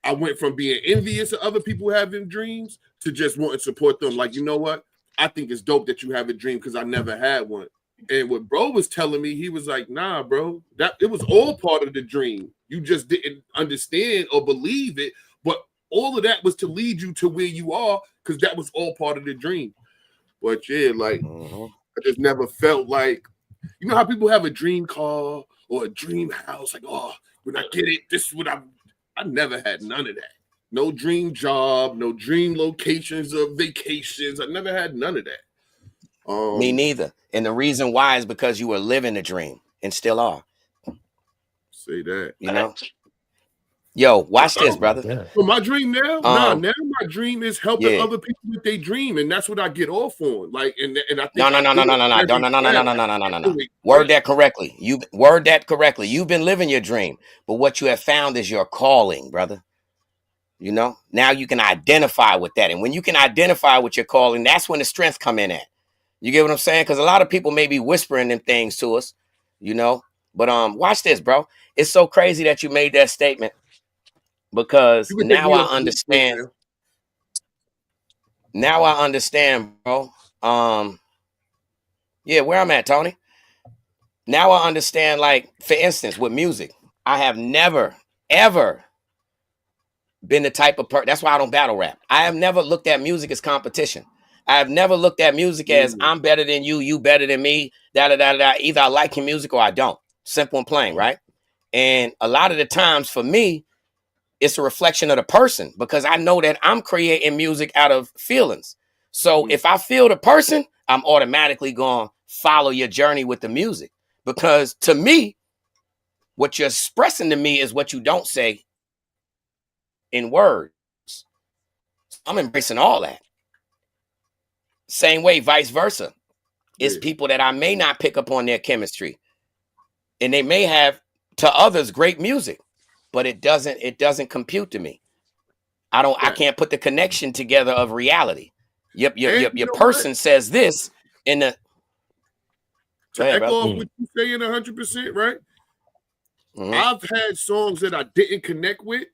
I went from being envious of other people having dreams to just wanting to support them. Like, you know what? I think it's dope that you have a dream because I never had one. And what bro was telling me, he was like, nah, bro, that it was all part of the dream. You just didn't understand or believe it. But all of that was to lead you to where you are, because that was all part of the dream. But yeah, like, I just never felt like, you know how people have a dream car or a dream house, like, oh, when I get it, this is what I never had none of that. No dream job, no dream locations or vacations. I never had none of that. Me neither. And the reason why is because you were living a dream and still are. Say that. Yo, watch this, brother. Yeah. So my dream now, now my dream is helping other people with their dream, and that's what I get off on. Like, and I think no. Word that correctly. Word that correctly. You've been living your dream, but what you have found is your calling, brother. Now you can identify with that, and when you can identify with your calling, that's when the strength come in at. You get what I'm saying? Because a lot of people may be whispering them things to us, But watch this, bro. It's so crazy that you made that statement, because now I understand. Now I understand, bro. Yeah, where I'm at, Tony. Now I understand, like, for instance, with music, I have never, ever been the type of person. That's why I don't battle rap. I have never looked at music as competition. I have never looked at music as I'm better than you, you better than me, da-da-da-da. Either I like your music or I don't. Simple and plain, right? And a lot of the times for me, it's a reflection of the person, because I know that I'm creating music out of feelings. So if I feel the person, I'm automatically going to follow your journey with the music, because to me, what you're expressing to me is what you don't say in words. I'm embracing all that. Same way, vice versa. It's people that I may not pick up on their chemistry, and they may have to others great music, but it doesn't compute to me. I can't put the connection together of reality. Your person says this in the to echo off what you saying 100%, right? I've had songs that I didn't connect with,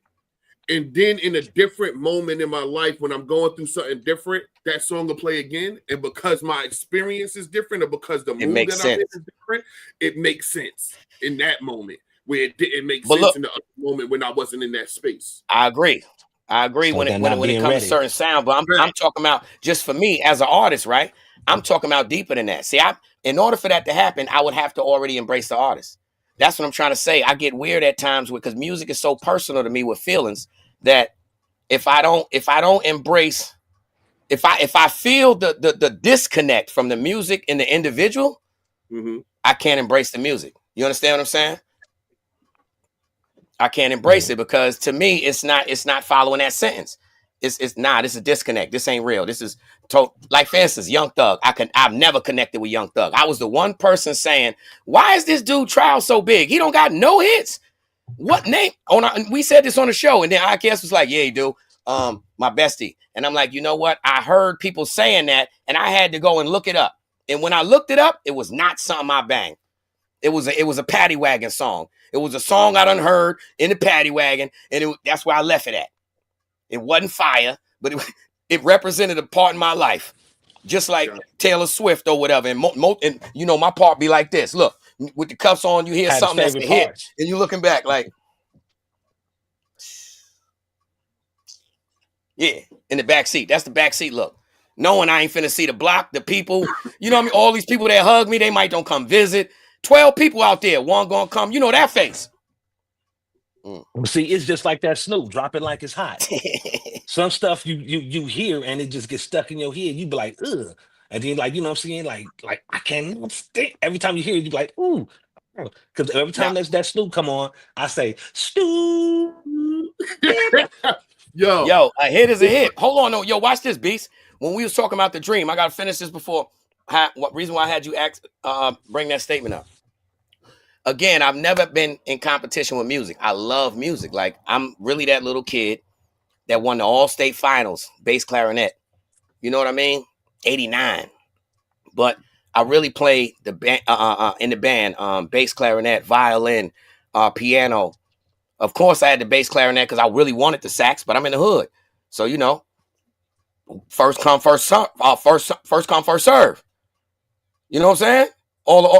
and then in a different moment in my life, when I'm going through something different, that song will play again. And because my experience is different, or because the mood that I'm in is different, it makes sense in that moment where it didn't make sense in the other moment when I wasn't in that space. I agree. I agree So when they're it not being comes to ready. certain sound, but I'm talking about just for me as an artist, right? I'm talking about deeper than that. See, in order for that to happen, I would have to already embrace the artist. That's what I'm trying to say. I get weird at times because music is so personal to me with feelings that if I don't embrace, if I feel the disconnect from the music and the individual, I can't embrace the music. You understand what I'm saying? I can't embrace it because to me, it's not following that sentence. It's not. It's a disconnect. This ain't real. This is like, for instance, Young Thug. I've never connected with Young Thug. I was the one person saying, "Why is this dude trial so big? He don't got no hits. What name?" We said this on the show, and then IKS was like, "Yeah, he do." My bestie, and I'm like, you know what? I heard people saying that, and I had to go and look it up. And when I looked it up, it was not something I banged. It was a paddy wagon song. It was a song I done heard in the paddy wagon, and that's where I left it at. It wasn't fire, but it represented a part in my life, just like Taylor Swift or whatever. And you know, my part be like this. Look, with the cuffs on, you hear Had his something that's a favorite hit, parts. and you looking back like, yeah, in the back seat. That's the back seat look. Knowing I ain't finna see the block, the people, you know what I mean? All these people that hug me, they might don't come visit. 12 people out there, one gonna come. You know that face. See, it's just like that Snoop, drop it like it's hot. Some stuff you hear and it just gets stuck in your head. You be like, ugh. And then, like, you know what I'm saying? Like I can't stand. Every time you hear it, you be like, ooh. Because every time that Snoop come on, I say, Snoop. Yo, a hit is a hit. Hold on, no, yo, watch this, Beast. When we was talking about the dream, I gotta finish this before. What reason why I had you bring that statement up? Again, I've never been in competition with music. I love music. Like, I'm really that little kid that won the All-State Finals, bass clarinet. You know what I mean? 89. But I really played the band in the band, bass clarinet, violin, piano. Of course, I had the bass clarinet because I really wanted the sax, but I'm in the hood. So, you know, first come, first serve. First come, first serve. You know what I'm saying?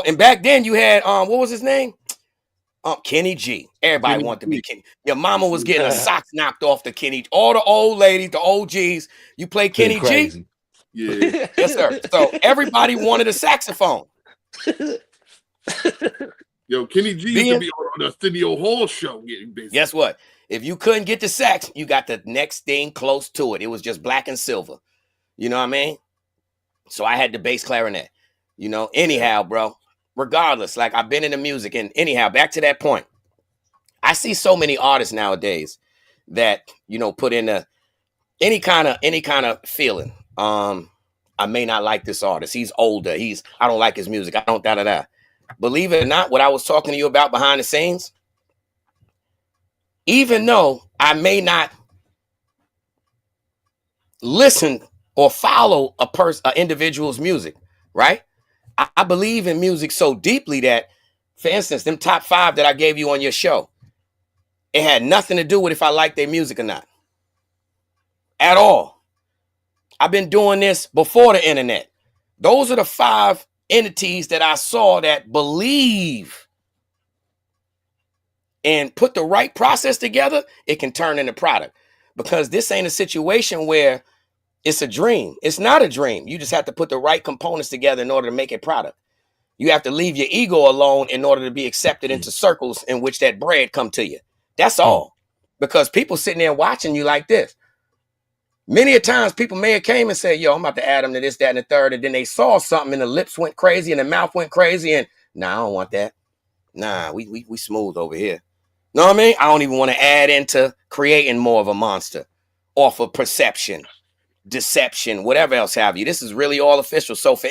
And back then you had what was his name? Kenny G. Everybody Kenny wanted to G. be Kenny. Your mama was getting her socks knocked off to Kenny. All the old ladies, the OGs. You play Kenny G? Yeah. Yes, sir. So everybody wanted a saxophone. Yo, Kenny G used to be on the Arsenio Hall show getting busy. Guess what? If you couldn't get the sax, you got the next thing close to it. It was just black and silver. You know what I mean? So I had the bass clarinet. You know, anyhow, bro. Regardless, like, I've been into music, and anyhow, back to that point. I see so many artists nowadays that, you know, put in any kind of feeling. I may not like this artist. He's older. I don't like his music. I don't da. Believe it or not, what I was talking to you about behind the scenes, even though I may not listen or follow an individual's music, right? I believe in music so deeply that, for instance, them top 5 that I gave you on your show, it had nothing to do with if I like their music or not. At all. I've been doing this before the internet. Those are the 5 entities that I saw that believe and put the right process together, it can turn into product. Because this ain't a situation where it's a dream. It's not a dream. You just have to put the right components together in order to make a product. You have to leave your ego alone in order to be accepted into circles in which that bread come to you. That's all. Because people sitting there watching you like this. Many a times people may have came and said, yo, I'm about to add them to this, that, and the third. And then they saw something and the lips went crazy and the mouth went crazy. And nah, I don't want that. Nah, we smooth over here. Know what I mean? I don't even want to add into creating more of a monster off of perception, deception, whatever else have you. This is really all official. So for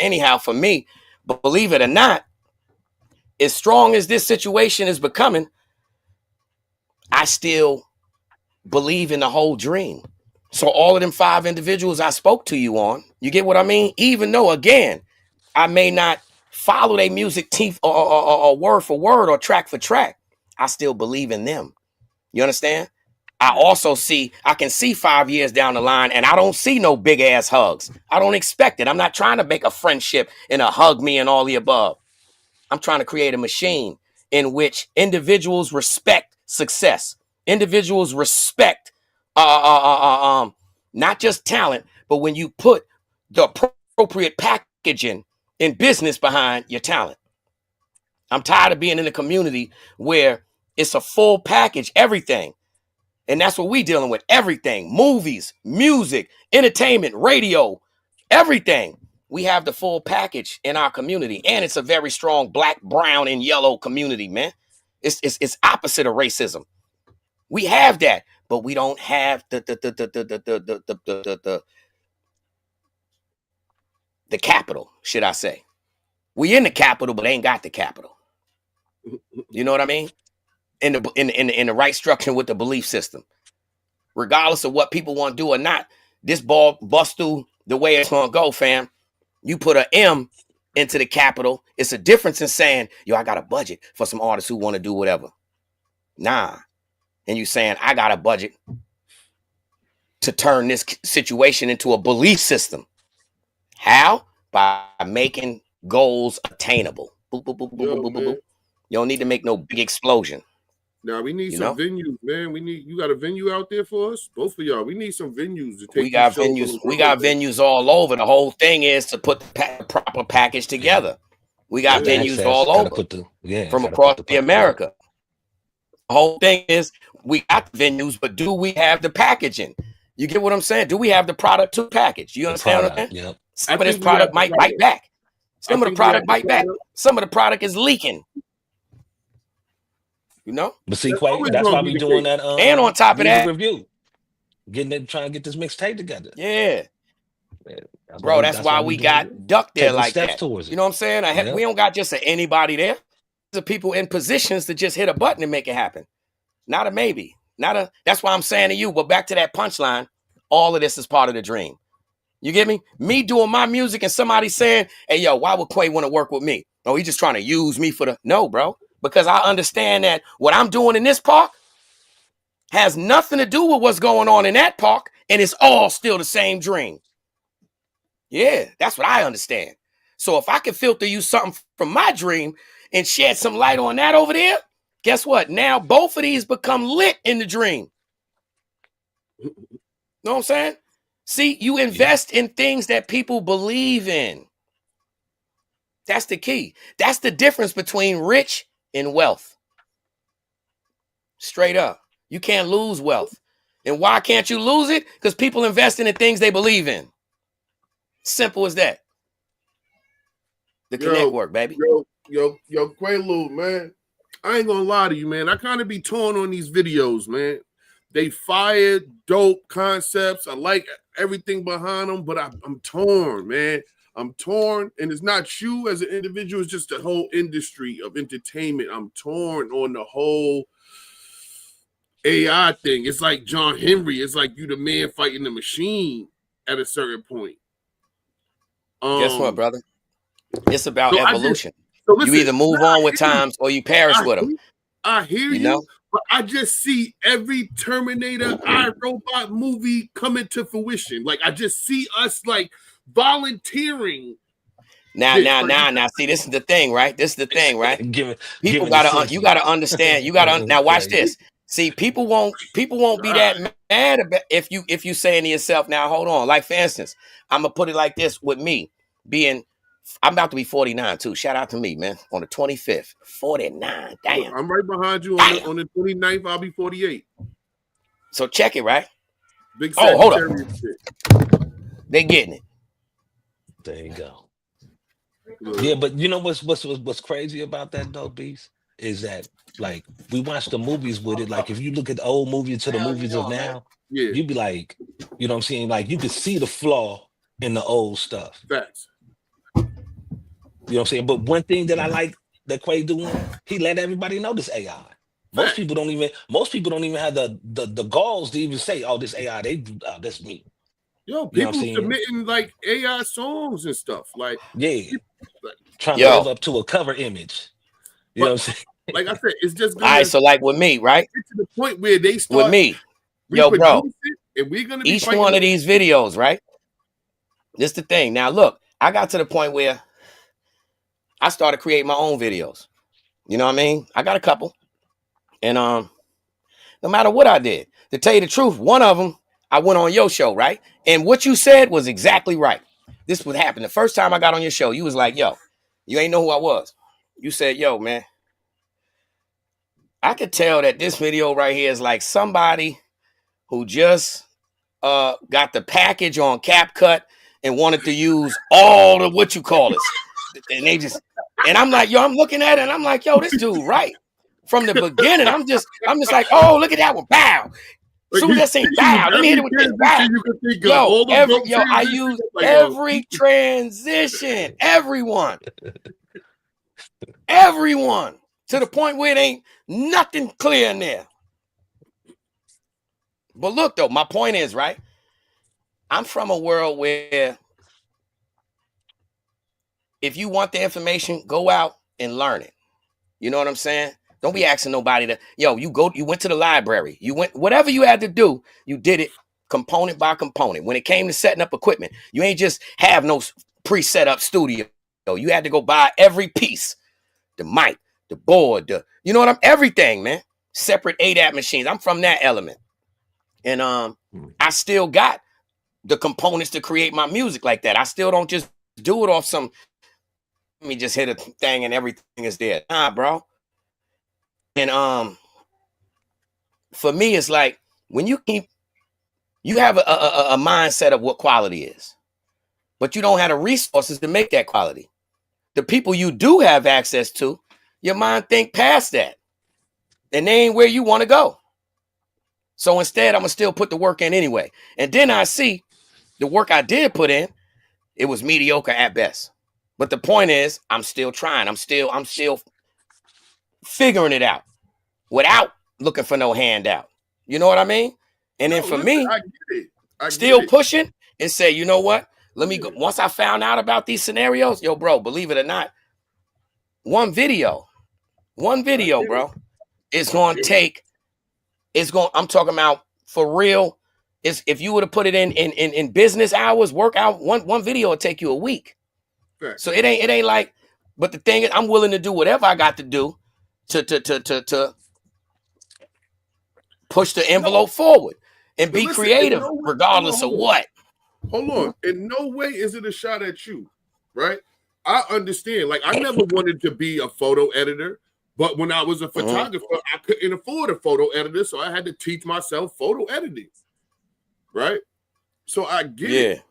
me, but believe it or not, as strong as this situation is becoming, I still believe in the whole dream. So all of them 5 individuals I spoke to you on, you get what I mean? Even though, again, I may not follow their music teeth or word for word or track for track, I still believe in them. You understand? I can see 5 years down the line and I don't see no big ass hugs. I don't expect it. I'm not trying to make a friendship and a hug me and all the above. I'm trying to create a machine in which individuals respect success. Individuals respect not just talent, but when you put the appropriate packaging and business behind your talent. I'm tired of being in a community where it's a full package, everything. And that's what we dealing with. Everything. Movies, music, entertainment, radio, everything. We have the full package in our community. And it's a very strong black, brown, and yellow community, man. It's opposite of racism. We have that, but we don't have the capital, should I say. We in the capital, but ain't got the capital. You know what I mean? In the right structure with the belief system. Regardless of what people want to do or not, this ball bust through the way it's gonna go, fam. You put an M into the capital. It's a difference in saying, yo, I got a budget for some artists who want to do whatever. Nah. And you saying, I got a budget to turn this situation into a belief system. How? By making goals attainable. Boop, boop, boop, boop, boop, boop, boop. You don't need to make no big explosion. Now we need You some know? venues, man. You got a venue out there for us? Both of y'all. We need some venues to take. We got these shows venues. on the We road, got man. venues all over. The whole thing is to put the proper package together. We got Yeah. venues Access, all gotta over put the from gotta across put the America. The whole thing is we got the venues, but do we have the packaging? You get what I'm saying? Do we have the product to package? You the understand what I'm product. saying? Yep. Some I of this think we have product the might product. bite back. Some I of the think we have product the bite back. product. Some of the product is leaking. You know? But see, That's Quay, always that's gonna why be we the doing case. that And on top of music that, review. Trying to get this mixtape together. yeah. That's Bro, that's why we we doing it. got ducked there Taking like steps that. towards it. You know what I'm saying? Yep. We don't got just anybody there. There's people in positions to just hit a button and make it happen. Not a maybe. That's why I'm saying to you, but back to that punchline, all of this is part of the dream. You get me? Me doing my music and somebody saying, hey, yo, why would Quay want to work with me? Oh, he just trying to use me for the... No, bro. Because I understand that what I'm doing in this park has nothing to do with what's going on in that park, and it's all still the same dream. Yeah, that's what I understand. So if I can filter you something from my dream and shed some light on that over there, guess what? Now both of these become lit in the dream. Know what I'm saying? See, you invest in things that people believe in. That's the key. That's the difference between rich and wealth. Straight up. You can't lose wealth. And why can't you lose it? Because people investing in things they believe in. Simple as that. The connect work, baby. Yo, Quaalude, man. I ain't gonna lie to you, man. I kind of be torn on these videos, man. They fired dope concepts. I like everything behind them, but I'm torn, man. I'm torn, and it's not you as an individual. It's just the whole industry of entertainment. I'm torn on the whole AI thing. It's like John Henry. It's like you the man fighting the machine at a certain point. Guess what, brother? It's about evolution. Listen, you either move on with times or you perish with them. I hear you, know? but I just see every Terminator, iRobot movie coming to fruition. Like I just see us like volunteering. Now. See, this is the thing, right? This is the thing, right? You gotta understand. You gotta now watch this. See, people won't be that mad about if you saying to yourself, now hold on. Like for instance, I'm gonna put it like this with me being. I'm about to be 49 too. Shout out to me, man. On the 25th. 49. Damn. I'm right behind you on the 29th. I'll be 48. So check it, right? Big hold up. They getting it. There you go. Yeah, but you know what's crazy about that though, Beast? Is that like we watch the movies with it. Like if you look at the old movies to the movies of now, you'd be like, you know what I'm saying? Like you could see the flaw in the old stuff. Facts. You know what I'm saying? But one thing that I like that Quay doing, he let everybody know this AI. Most people don't even have the galls to even say, "Oh, this AI, that's me." Yo, people submitting like AI songs and stuff. Like trying to live up to a cover image. You know what I'm saying? Like I said, it's just all right. So like with me, right? Get to the point where they start with me, yo, bro. And we're gonna be each one of these videos, right? This the thing. Now look, I got to the point where I started creating my own videos. You know what I mean? I got a couple. And no matter what I did, to tell you the truth, one of them, I went on your show, right? And what you said was exactly right. This would happen. The first time I got on your show, you was like, yo, you ain't know who I was. You said, yo, man, I could tell that this video right here is like somebody who just got the package on CapCut and wanted to use all the what you call it. And they just, and I'm like, yo, I'm looking at it and I'm like, yo, this dude, right? From the beginning, I'm just like, oh, look at that one. Bow. Soon as I say bow, let me hit it with this bow. Yo, I use every transition. Everyone. To the point where it ain't nothing clear in there. But look, though, my point is, right? I'm from a world where if you want the information, go out and learn it. You know what I'm saying? Don't be asking nobody to, yo, you went to the library. You went, whatever you had to do, you did it component by component. When it came to setting up equipment, you ain't just have no pre-set up studio. You had to go buy every piece. The mic, the board, you know what everything, man. Separate ADAT machines. I'm from that element. And I still got the components to create my music like that. I still don't just do it off some, let me just hit a thing and everything is there. Nah, bro. And for me, it's like when you have a mindset of what quality is, but you don't have the resources to make that quality. The people you do have access to, your mind think past that. And they ain't where you want to go. So instead, I'm going to still put the work in anyway. And then I see the work I did put in, it was mediocre at best. But the point is, I'm still trying. I'm still figuring it out without looking for no handout. You know what I mean? And then for me, I get it. Still pushing and say, you know what? Let me go. Once I found out about these scenarios, yo, bro, believe it or not, one video, bro, is going to take, I'm talking about for real. If you were to put it in business hours, work out, one video will take you a week. Right. So it ain't like, but the thing is, I'm willing to do whatever I got to do to push the envelope forward and be creative, regardless of what. Hold on. In no way is it a shot at you, right? I understand. Like, I never wanted to be a photo editor, but when I was a photographer, I couldn't afford a photo editor, so I had to teach myself photo editing, right? So I get it.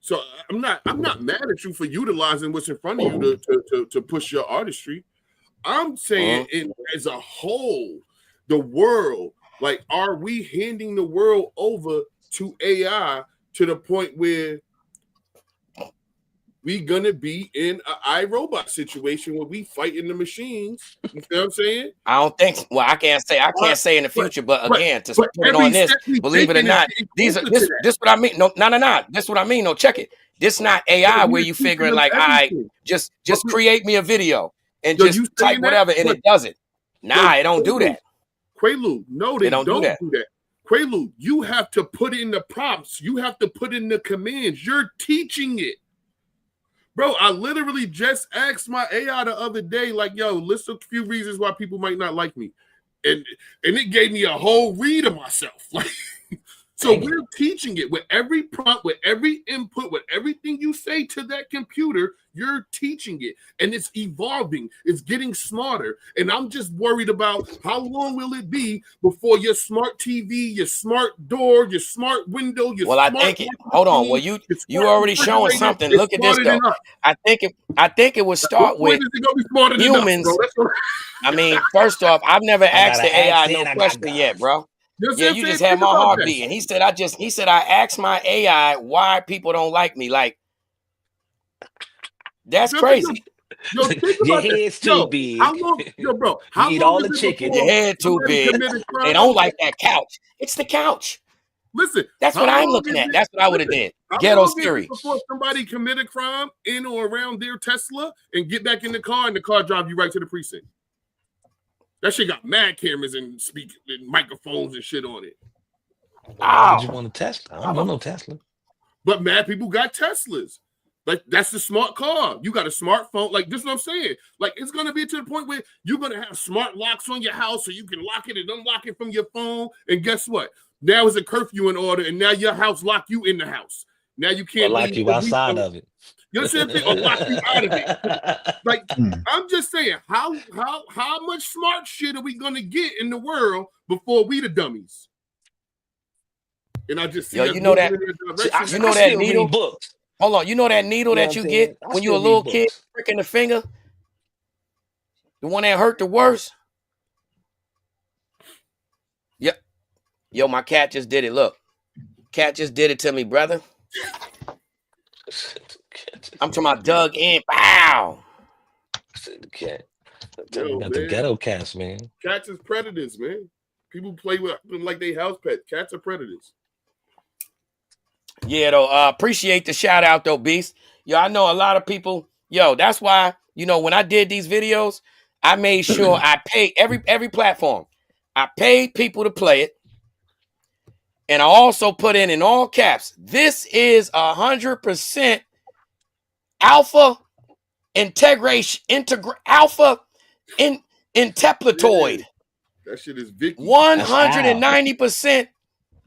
So I'm not mad at you for utilizing what's in front of you to push your artistry. I'm saying as a whole, the world, like, are we handing the world over to AI to the point where we gonna be in an iRobot situation where we fighting the machines? You know what I'm saying? I don't think. Well, I can't say in the future, but again, to put it on this, believe it or not, this what I mean. No. This what I mean. No, check it. This not AI where you figuring like, all right, just create me a video and just type whatever and it does it. Nah, it don't do that. Quaalude, no, they don't do that. Quaalude, you have to put in the prompts. You have to put in the commands. You're teaching it. Bro, I literally just asked my AI the other day, like, yo, list a few reasons why people might not like me. And it gave me a whole read of myself. Like, so we're teaching it with every prompt, with every input, with everything you say to that computer, you're teaching it. And it's evolving. It's getting smarter. And I'm just worried about how long will it be before your smart TV, your smart door, your smart window, your I think it. Hold on. Well, you already showing something. Look at this though. I think it would start with humans. I mean, first off, I've never asked the AI no question yet, bro. Yeah, you just had my heart beating. He said, I asked my AI why people don't like me. Like, that's crazy. Yo, your head's too big. How long, bro? How you eat all the chicken. Your head too big. They don't like that couch. It's the couch. Listen, that's what I'm looking at. That's what I would have did. Ghetto series. Before somebody commit a crime in or around their Tesla and get back in the car and the car drive you right to the precinct. That shit got mad cameras and microphones and shit on it. Why would you want a Tesla? I don't want no Tesla. But mad people got Teslas. Like, that's the smart car. You got a smartphone. Like, this is what I'm saying. Like, it's going to be to the point where you're going to have smart locks on your house so you can lock it and unlock it from your phone. And guess what? Now is a curfew in order, and now your house lock you in the house. Now you can't lock you outside of it. You know what I'm saying? Or lock you out of it. Like, I'm just saying, how much smart shit are we going to get in the world before we the dummies? And I just see Yo, you know that needle. Books. Hold on, you know that needle that you get when you're a little kid, pricking the finger, the one that hurt the worst. Yep. Yo, my cat just did it. Look, cat just did it to me, brother. I'm talking about dug in. Wow. The cat. Yo, got the ghetto cats, man. Cats is predators, man. People play with them like they house pets. Cats are predators. Yeah, though. Appreciate the shout out, though, Beast. Yo, I know a lot of people. Yo, that's why, you know, when I did these videos, I made sure I paid every platform. I paid people to play it. And I also put in all caps, this is 100% alpha integration, alpha inteplatoid. Yeah. That shit is Vicky. 190%.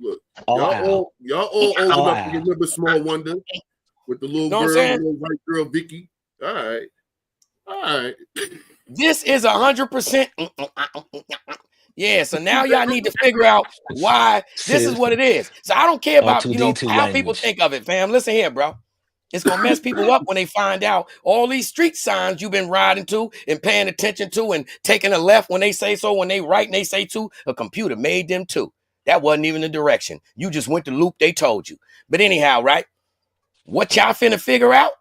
Look, y'all all old enough to remember Small Wonder with the little girl, the little white girl, Vicky. All right. This is 100%. Yeah, so now y'all need to figure out why this is what it is. So I don't care about, how people think of it, fam. Listen here, bro. It's going to mess people up when they find out all these street signs you've been riding to and paying attention to and taking a left when they say so, when they right and they say to. A computer made them too. That wasn't even the direction. You just went the loop they told you. But anyhow, right? What y'all finna figure out?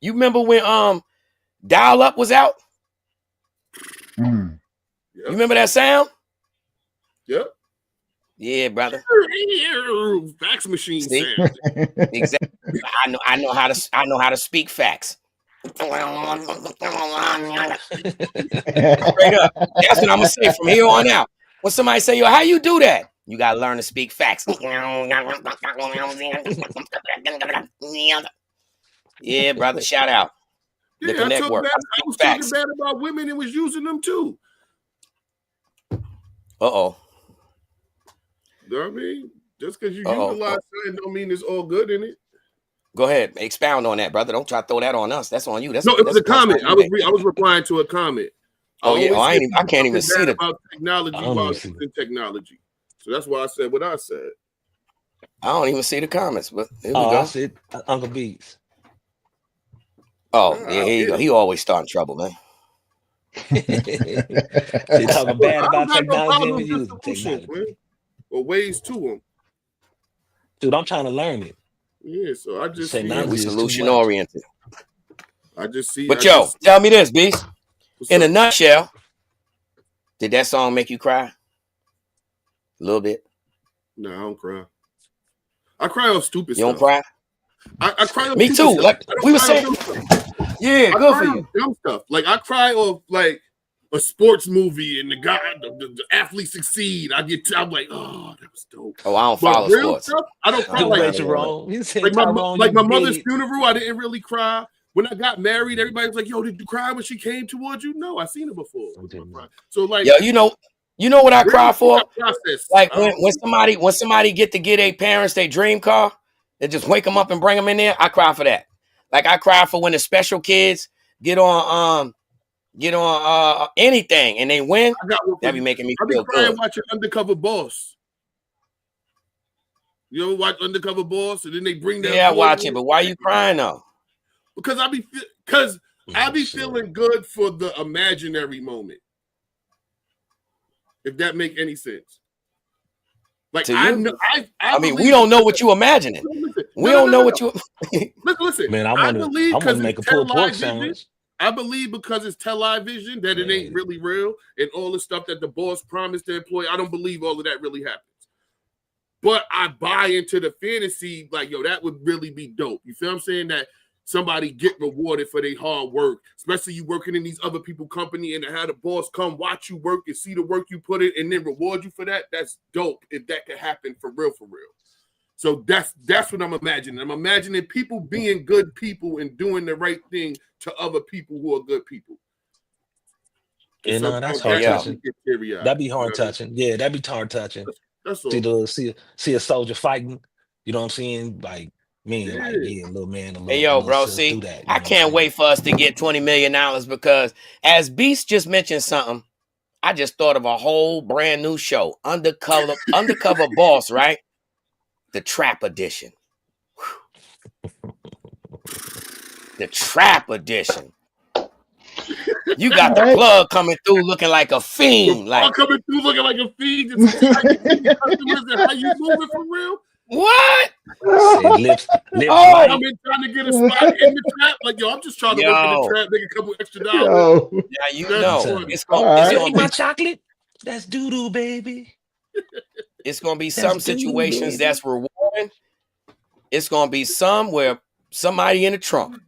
You remember when dial-up was out? Yep. You remember that sound? Yep. Yeah, brother. Fax machine sound. Exactly. I know how to speak facts. Straight up. That's what I'm gonna say from here on out. When somebody say, yo, how you do that? You gotta learn to speak facts. Yeah, brother. Shout out. Yeah, the network. I was talking bad about women and was using them too. Uh-oh. You know what I mean? Just because you utilize something don't mean it's all good in it. Go ahead. Expound on that, brother. Don't try to throw that on us. That's on you. It was a comment. I was replying to a comment. Oh, yeah. I can't even see it. About technology while using technology. So that's why I said what I said. I don't even see the comments, but here we go. I said Uncle Beats. Oh, yeah, here you go. He always starting trouble, man. They talking bad about technology and we use technology. Man. Or ways to them. Dude, I'm trying to learn it. Yeah, so I just see we solution oriented. I just see. But tell me this, Beast. In a nutshell, did that song make you cry? A little bit. No, I don't cry. I cry on stupid stuff. You don't cry? I cry on me too. Stuff. Like we were saying. Yeah, good for you. Dumb stuff. Like I cry off like a sports movie and the guy, the athlete succeed. I'm like, oh, that was dope. Oh, I don't follow sports. Stuff, I don't cry like my mother's funeral. I didn't really cry. When I got married, everybody was like, yo, did you cry when she came towards you? No, I seen her before. So like, yo, you know what I cry for? Like when somebody get a parents their dream car, and just wake them up and bring them in there. I cry for that. Like I cry for when the special kids get on anything and they win. That be making me feel good. I be watching Undercover Boss. You ever watch Undercover Boss? And then they bring that. Yeah, I watch it, but why are you crying though? Because I be feeling good for the imaginary moment. If that make any sense. Like I mean, we don't know what you imagining. We don't know what you. Listen, man. I want to make a pulled pork sandwich. I believe because it's television that it ain't really real, and all the stuff that the boss promised the employee. I don't believe all of that really happens. But I buy into the fantasy, like yo, that would really be dope. You feel what I'm saying? That somebody get rewarded for their hard work, especially you working in these other people company and to have the boss come watch you work and see the work you put in and then reward you for that. That's dope if that could happen for real. So that's what I'm imagining. I'm imagining people being good people and doing the right thing to other people who are good people. And So that's that hard Yeah. touching. get teary-eyed, That'd be you know hard what I mean? touching. Yeah, that'd be hard touching. That's all. See a soldier fighting. You know what I'm saying? Like, man, like, Yeah. yeah, little man, Hey, yo, bro, sis, see, do that. You I know what I'm can't saying? wait for us to get $20 million because as Beast just mentioned something, I just thought of a whole brand new show, Undercover Boss, right? The Trap Edition. The Trap Edition. You got the plug coming through looking like a fiend. I'm Like, coming through looking like a fiend to see how you see the customers and how you moving for real. what? Say lips Oh, white. I'm in trying to get a spot in the trap. Like, yo, I'm just trying to work in the Yo. trap, make a couple extra dollars. Yo. Yeah, you That's know. funny. It's All gonna, right. You it's eat gonna my be chocolate? That's doo-doo, baby. it's gonna be That's some doo-doo, situations baby. that's rewarding. It's gonna be some where somebody in the trunk.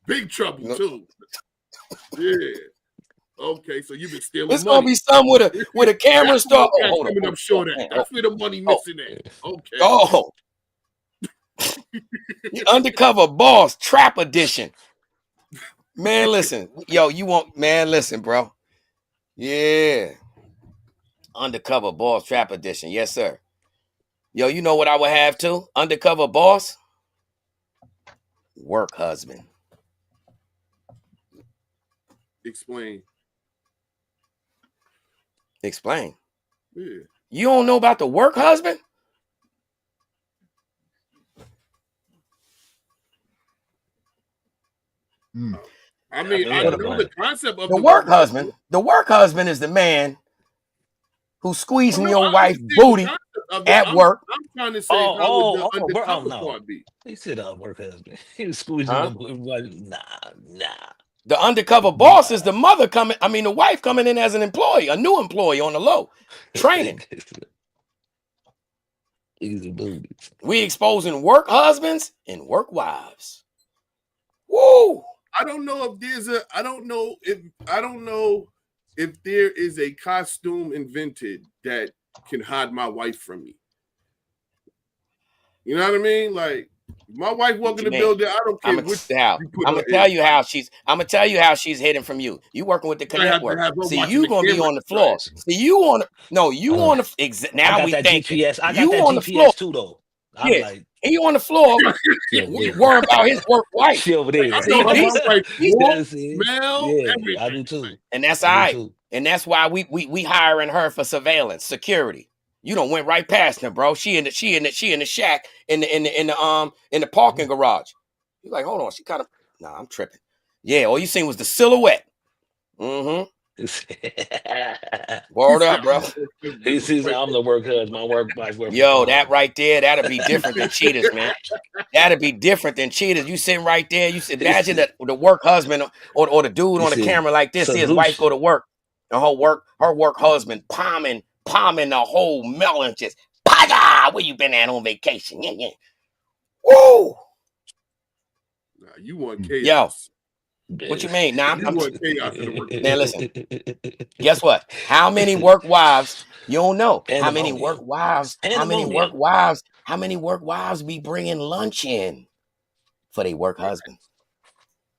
Big trouble No. too. Yeah. Okay, so you've been stealing It's gonna money. be some with a camera That's star. where Oh, hold on. coming up short at. That's where the money missing at. Okay. Oh. The Undercover Boss Trap Edition. Man, listen. Yo, listen, bro. Yeah. Undercover Boss Trap Edition. Yes, sir. Yo, you know what I would have too? Undercover Boss. Work husband. Explain. Explain. Yeah. You don't know about the work husband? I mean, I What know about the it? concept of The work husband. The work husband is the man who's squeezing your wife's booty at work. I'm trying to say how would the work, undercover no. part be? He said work husband. He was squeezing Huh? Nah. The undercover boss is the mother the wife coming in as an employee, a new employee on the low, training. Easy boobies. We exposing work husbands and work wives. Woo! I don't know if there is a costume invented that can hide my wife from me. You know what I mean? Like, my wife walk in the building, I don't care I'm gonna tell you how she's hidden from you. You working with the Connect work. See, you gonna be on the floor. See, you on the now we think GPS. I got you that on the GPS floor too, though. I'm yeah, like, he on the floor worrying about his work wife. she over there. I know how my wife walk, See? smell, Yeah, everything. I do too. And that's I all do right. too. And that's why we hiring her for surveillance, security. You done went right past her, bro. She in the shack in the parking garage. You're like, hold on, she kind of I'm tripping. Yeah, all you seen was the silhouette. Mm-hmm. Word up, bro. He sees I'm the work husband, my work wife. Yo, that right there, that'll be different than cheaters, man. That'll be different than cheaters. You sitting right there, you imagine that the work husband or the dude on the camera like this, see his wife go to work, and her work husband palming the whole melon, just Paga, where you been at on vacation? Yeah. Woo! Nah, you want chaos. Yo, what you mean? Nah, You want chaos in the work. Man, listen. Guess what? How many work wives? You don't know. How many work wives? How many work wives be bringing lunch in for their work husband?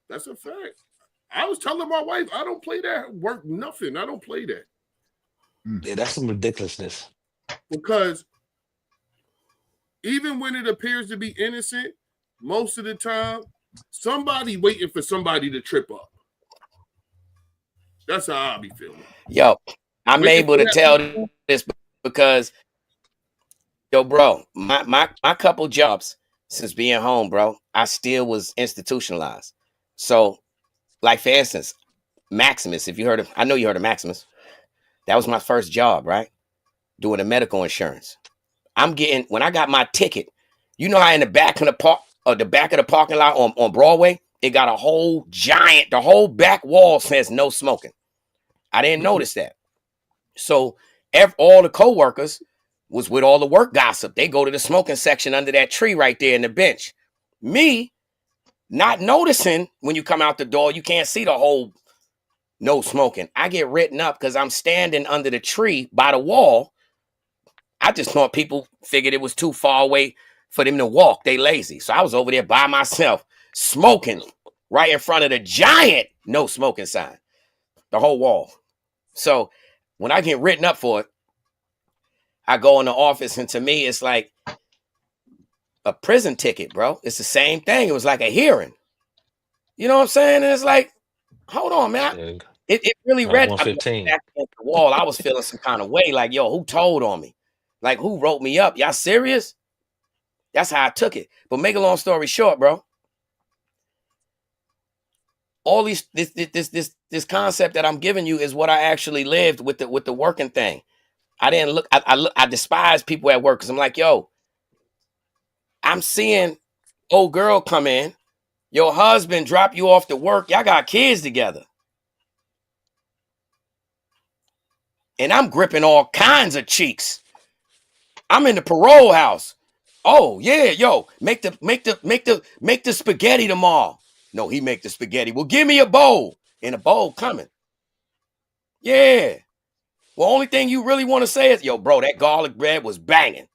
That's a fact. I was telling my wife, I don't play that work nothing. I don't play that. Yeah, that's some ridiculousness. Because even when it appears to be innocent, most of the time, somebody waiting for somebody to trip up. That's how I be feeling. Yo, I'm able to tell this because, yo, bro, my couple jobs since being home, bro, I still was institutionalized. So, like for instance, Maximus, I know you heard of Maximus. That was my first job, right? Doing the medical insurance. When I got my ticket, you know how in the back of the parking lot on Broadway, it got the whole back wall says no smoking. I didn't notice that. So all the coworkers was with all the work gossip. They go to the smoking section under that tree right there in the bench. Me, not noticing when you come out the door, you can't see the whole no smoking. I get written up because I'm standing under the tree by the wall. I just thought people figured it was too far away for them to walk. They lazy. So I was over there by myself, smoking right in front of the giant no smoking sign, the whole wall. So when I get written up for it, I go in the office, and to me, it's like a prison ticket, bro. It's the same thing. It was like a hearing. You know what I'm saying? And it's like, hold on, man. It really read 115. back against the wall. I was feeling some kind of way, like, yo, who told on me? Like, who wrote me up? Y'all serious? That's how I took it. But make a long story short, bro. All this concept that I'm giving you is what I actually lived with the working thing. I didn't look. I despise people at work because I'm like, yo, I'm seeing old girl come in, your husband drop you off to work. Y'all got kids together. And I'm gripping all kinds of cheeks. I'm in the parole house. Oh yeah, yo, make the spaghetti tomorrow. No, he make the spaghetti. Well, give me a bowl. And a bowl coming. Yeah. Well, only thing you really want to say is, yo, bro, that garlic bread was banging.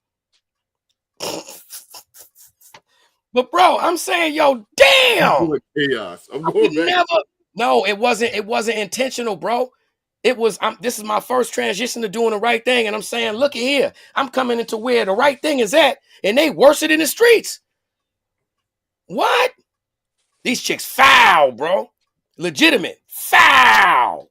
But bro, I'm saying, yo, damn. Chaos. I'm going back. No, it wasn't intentional, bro. It was, this is my first transition to doing the right thing. And I'm saying, look at here. I'm coming into where the right thing is at, and they worse it in the streets. What? These chicks foul, bro. Legitimate. Foul.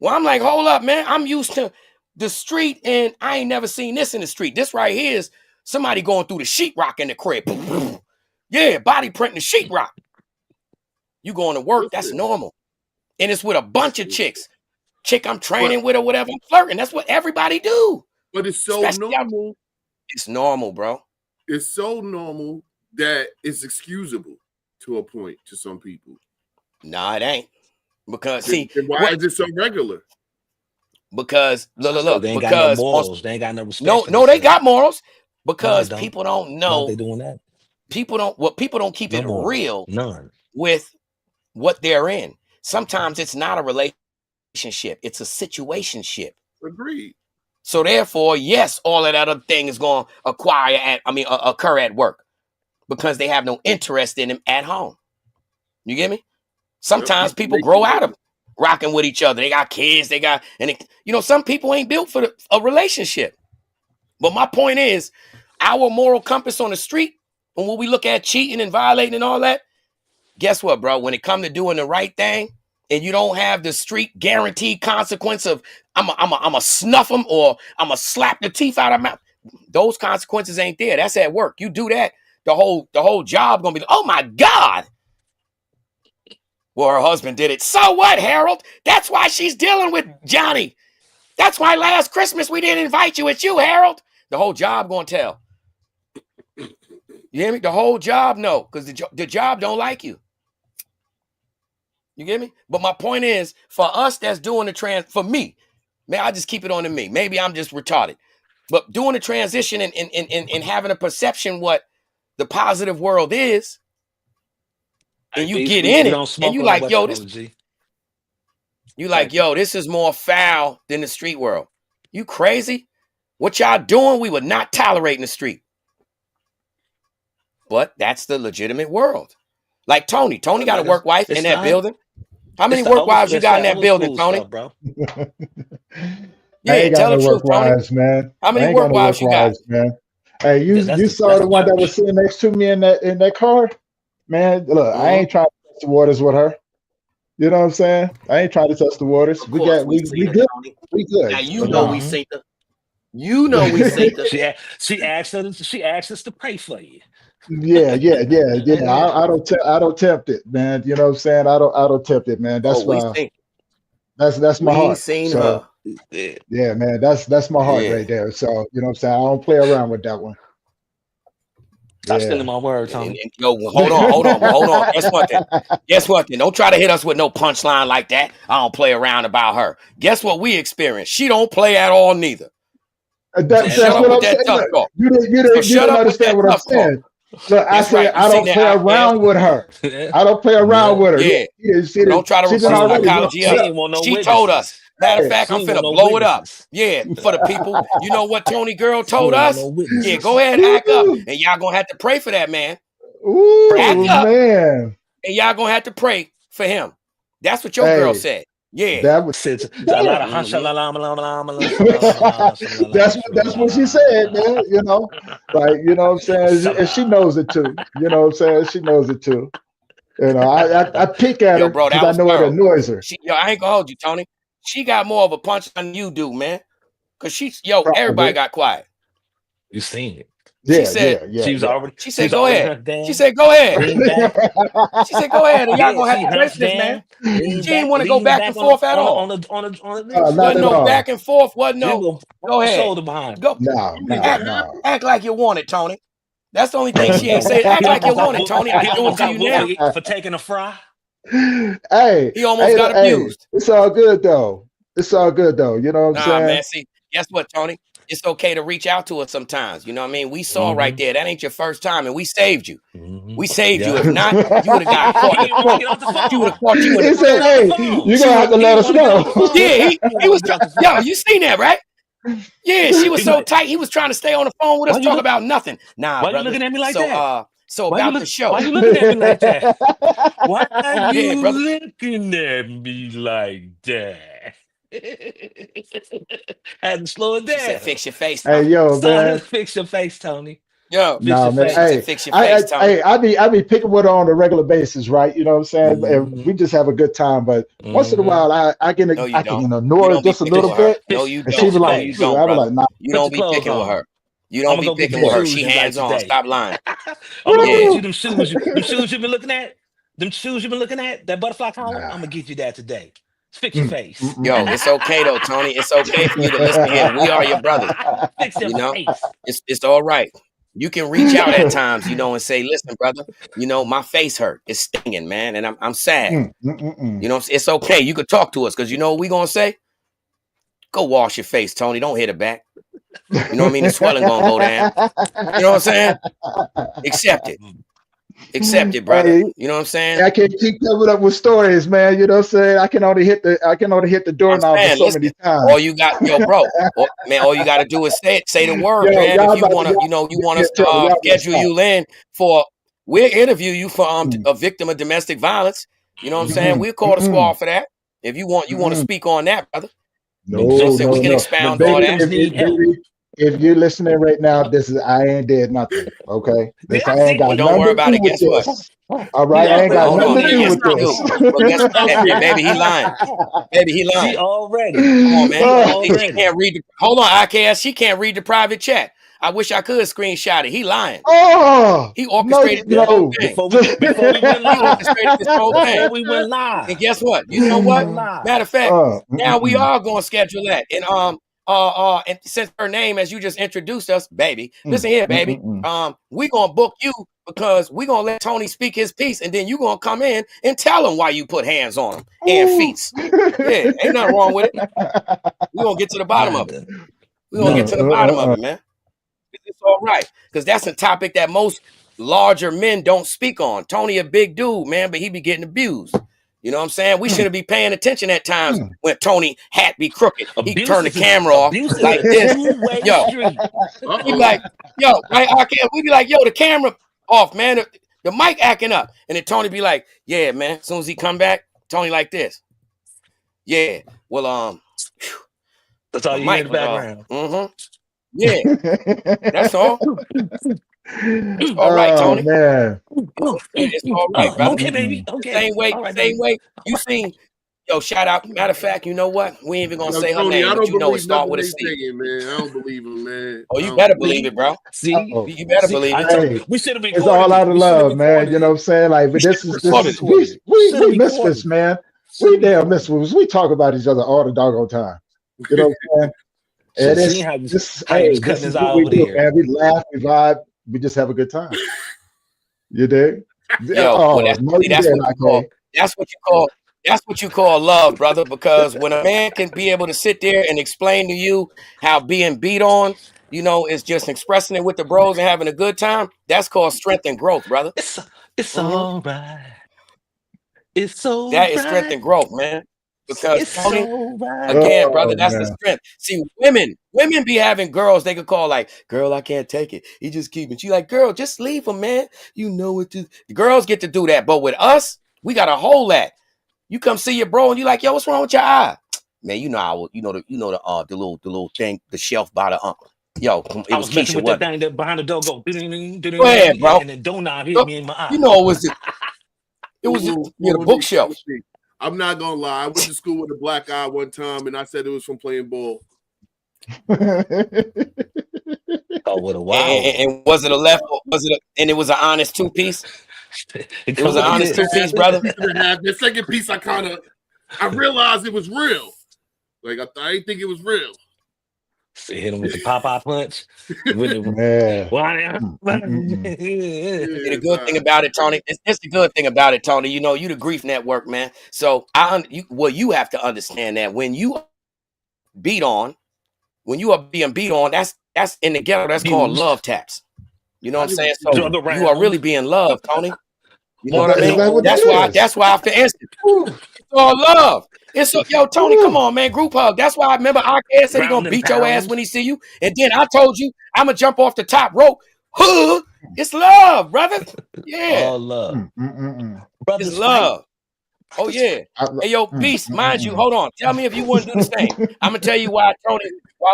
Well, I'm like, hold up, man. I'm used to the street, and I ain't never seen this in the street. This right here is somebody going through the sheetrock in the crib. Yeah, body printing the sheetrock. You going to work, that's normal. And it's with a bunch of chicks. Chick I'm training with or whatever, I'm flirting. That's what everybody do. But it's so normal. It's normal, bro. It's so normal that it's excusable to a point to some people. Nah, it ain't. Because then why is it so regular? Because look, they ain't got no morals. They ain't got no respect. No, they got morals. Because people don't know. They doing that. People don't keep it real. None. With what they're in. Sometimes it's not a relationship. It's a situationship. Agreed. So therefore, yes, all of that other thing is going to occur at work because they have no interest in him at home. You get me? Sometimes people grow out of rocking with each other. They got kids. Some people ain't built for a relationship. But my point is, our moral compass on the street, and when we look at cheating and violating and all that, guess what, bro? When it comes to doing the right thing, and you don't have the street guaranteed consequence of I'm a snuff them or I'm a slap the teeth out of mouth. Those consequences ain't there. That's at work. You do that, the whole job gonna be like, oh my God. Well, her husband did it. So what, Harold? That's why she's dealing with Johnny. That's why last Christmas we didn't invite you. It's you, Harold. The whole job gonna tell. You hear me? The whole job no, because the job don't like you. You get me? But my point is, for us that's doing the for me, man, I just keep it on to me. Maybe I'm just retarded. But doing the transition and having a perception what the positive world is, and you get in it, and you like, yo, this is more foul than the street world. You crazy? What y'all doing, we would not tolerate in the street. But that's the legitimate world. Like Tony got a work wife in that building. How many work wives you got in that building, Tony? Stuff, bro. Yeah, tell the truth, Tony. Man. How many work wives you got? Man. Hey, you saw the one that was sitting next to me in that car? Man, look, I ain't trying to touch the waters with her. You know what I'm saying? I ain't trying to touch the waters. We good. We good. Now we seen her. You know we seen her. She asked us to pray for you. Yeah. I don't tempt it, man. You know what I'm saying? I don't tempt it, man. That's that's my heart. Seen her. Yeah, man. That's my heart right there. So you know what I'm saying? I don't play around with that one. Stop stealing my word, Tony. Hold on. Guess what then? Don't try to hit us with no punchline like that. I don't play around about her. Guess what we experienced? She don't play at all neither. That's what I'm saying. You didn't understand what I'm saying. Look, I said I don't play around with her. I don't play around with her. Yeah. Don't try to recruit psychology. She told us. Matter of Hey, fact, She I'm ain't want finna no blow it up. witnesses. Yeah, for the people. You know what Tony Girl She told ain't want no us? Yeah, witnesses. go ahead, act up, Ooh, and y'all gonna have to pray for that man. Pray for Act ooh, him. up, man. and y'all gonna have to pray for him. That's what your girl Hey, said. Yeah. that was Said a yeah. lot of That's what she said, man. You know, like what I'm saying, and she knows it too. You know what I'm saying? She knows it too. You know, I pick at Yo, her bro, because that I was know it thorough. annoys her. I ain't gonna hold you, Tony. She got more of a punch than you do, man. Cause everybody Probably. got quiet. You seen it. She Yeah, said, She was already go ahead. hunched down, She said, go ahead. leaned back. She said, go ahead, and y'all Yeah, gonna have she to pray for hunched this man. down, leaned She didn't back, want to go leaned back back and forth at all. on Not this. at Wasn't no all. back and forth. Wasn't She no. go Go ahead. shoulder behind. Go. Act like you want it, Tony. That's the only thing she ain't said. Act like you want it, Tony. I He do it almost to got you whooped now. for taking a fry. Hey, He almost got abused. it's all good though. It's all good though. You know what I'm Nah, saying? man. See, guess what, Tony? It's okay to reach out to us sometimes. You know what I mean? We saw right there. That ain't your first time, and we saved you. We saved you. Yeah. If not, you would have got He caught in didn't want to the get off the phone. She would have caught you in He the said, "Hey, you're gonna have to let us know." Yeah, he was yo, you seen that, right? Yeah, she was so tight. He was trying to stay on the phone with us, talk about nothing. Nah, Why brother. you looking at me like so that? so Why you about the show. Why you looking at me like that? Why are you Yeah, brother. looking at me like that? Had to slow it down. She said, fix your face. Hey, Tony. yo, man. Fix your face, Tony. Yo, Fix Nah, your man. face. She Hey, said, fix your face, Tony. I be picking with her on a regular basis, right? You know what I'm saying? And we just have a good time. But once in a while, I can No, you I can don't. annoy You her don't be just a picking little with her. bit, No, you and don't. she be No, like, you "I don't, be brother. like, nah." You Put don't your be clothes picking with on. her. You I'm don't gonna be go get picking them with her. shoes She you like hands on. today. Stop lying. I'm gonna go Yeah. get you them shoes. Them shoes you've been looking at. Them shoes you've been looking at. That butterfly collar. I'm gonna get you that today. Fix your face. Yo, it's okay though, Tony. It's okay for you to listen here. We are your brothers. Fix your You know, face. it's all right. You can reach out at times, and say, "Listen, brother, my face hurt. It's stinging, man, and I'm sad." It's okay. You could talk to us because you know what we gonna say. Go wash your face, Tony. Don't hit it back. You know what I mean? The swelling gonna go down. You know what I'm saying? Accept it. Accept it, brother. Hey, You know what I'm saying? I can't keep coming up with stories, man. You know what I'm saying? I can only hit the doorknob so Listen, many times. all you got, bro, all you got to do is say the word, Yo, man. y'all If you about want to to, you want us to y'all better schedule stop. you in we'll interview you for a victim of domestic violence. You know what I'm saying? We'll call the squad for that. If you want to speak on that, brother. No, You know what I'm saying? no, We can no. expound all Baby, that. if you're listening right now, I ain't did nothing. Okay? I ain't got Well, don't nothing worry to about do it. with Guess what? this. All right, I ain't got Hold on, nothing to man. do Yes, with you do. this. But guess what? Baby, he lying. Baby, he lying. She already. Come on, man. She Already. can't read. Hold on, IKS. She can't read the private chat. I wish I could screenshot it. He lying. Oh, He no, orchestrated this whole thing. Before we went He live. orchestrated this whole thing. Before we went live. And guess what? You know what? Matter of fact, now we are going to schedule that. And and since her name, as you just introduced us, baby, listen here, baby. We gonna book you because we gonna let Tony speak his piece, and then you gonna come in and tell him why you put hands on him and feet. Yeah, ain't nothing wrong with it. We gonna get to the bottom of it. We gonna get to the bottom of it, man. It's all right because that's a topic that most larger men don't speak on. Tony a big dude, man, but he be getting abused. You know what I'm saying? We shouldn't be paying attention at times when Tony hat be crooked. He turn the camera off like this. Yo, he be like, yo, right? We be like, yo, the camera off, man. The mic acting up. And then Tony be like, yeah, man. As soon as he come back, Tony like this. Yeah. Well, that's all you hear in the background. Yeah. That's all. It's all right, Tony. Man. It's all right, brother. Okay, baby. Okay. Same way, right, same way. You seen, yo, shout out. Matter of fact, you know what? We ain't even gonna say her Tony, name, I but don't you know it believe start nothing with a they C. saying, man. I don't believe them, man. Oh, you better believe it, bro. See, you better believe it. Hey, we should have recorded it's all out of it. love, man. You know what I'm saying? Like, but this is we misfits, man. We damn misfits. We talk about each other all the doggone time. You know what I'm saying? And this is what we do, man. We laugh, we vibe, we just have a good time. You dig? Yo, that's what you call love, brother. Because when a man can be able to sit there and explain to you how being beat on, is just expressing it with the bros and having a good time, that's called strength and growth, brother. It's all right. It's so that is strength and growth, man. Because It's Tony, so right. again, brother, that's the man. strength. See, women be having girls they could call like, girl, I can't take it. He just keep it. She like, girl, just leave him, man. You know what to. The girls get to do that, but with us, we got to hold that. You come see your bro and you like, yo, what's wrong with your eye? Man, you know the little thing, the shelf by the yo, it I was was messing Keisha. with What? that thing that behind the door go. Go ahead, bro. And the doorknob hit Look, me in my eye. you know, it was the Monique, bookshelf. Monique, I'm not gonna lie. I went to school with a black eye one time, and I said it was from playing ball. Oh, what a wow. And was it a left? Was it? And it was an honest 2-piece. It was an honest 2-piece, brother. The second piece, I realized it was real. Like I didn't think it was real. So hit him with the Popeye punch. With the, The good thing about it, Tony, it's the good thing about it, Tony. You know, you the Grief Network, man. So you have to understand that when you are being beat on, that's in the ghetto, that's called love taps. You know what I'm saying? So you are really being loved, Tony. You know what I mean? That's why after instant, it's all love. It's yo, Tony, come on, man, group hug. That's why I remember Outkast said he gonna beat your ass when he see you. And then I told you I'm gonna jump off the top rope. Hug. It's love, brother. Yeah. All love. It's love. Oh yeah. Hey yo, Beast, mind you, hold on. Tell me if you wouldn't do the same. I'm gonna tell you why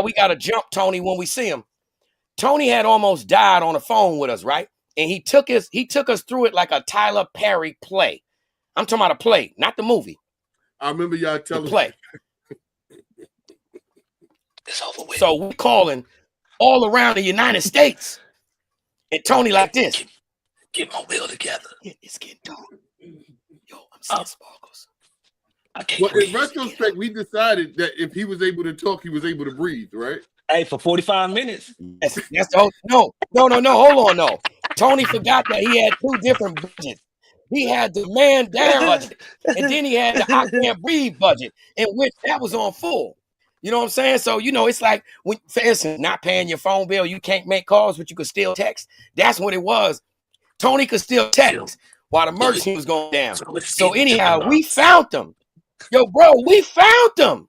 we gotta jump Tony when we see him. Tony had almost died on the phone with us, right? And he took us through it like a Tyler Perry play. I'm talking about a play, not the movie. I remember y'all telling the play. It's over with. So we calling all around the United States. And Tony like this. Get my will together. It's getting dark. Yo, I'm seeing sparkles. Well, in retrospect, we decided that if he was able to talk, he was able to breathe, right? Hey, for 45 minutes. Yes, that's the whole, no. Hold on, no. Tony forgot that he had 2 different budgets. He had the man down budget, and then he had the I Can't Breathe budget, in which that was on full. You know what I'm saying? So, you know, it's like, when, for instance, not paying your phone bill, you can't make calls, but you could still text. That's what it was. Tony could still text while the emergency was going down. So anyhow, we found them. Yo, bro, we found them.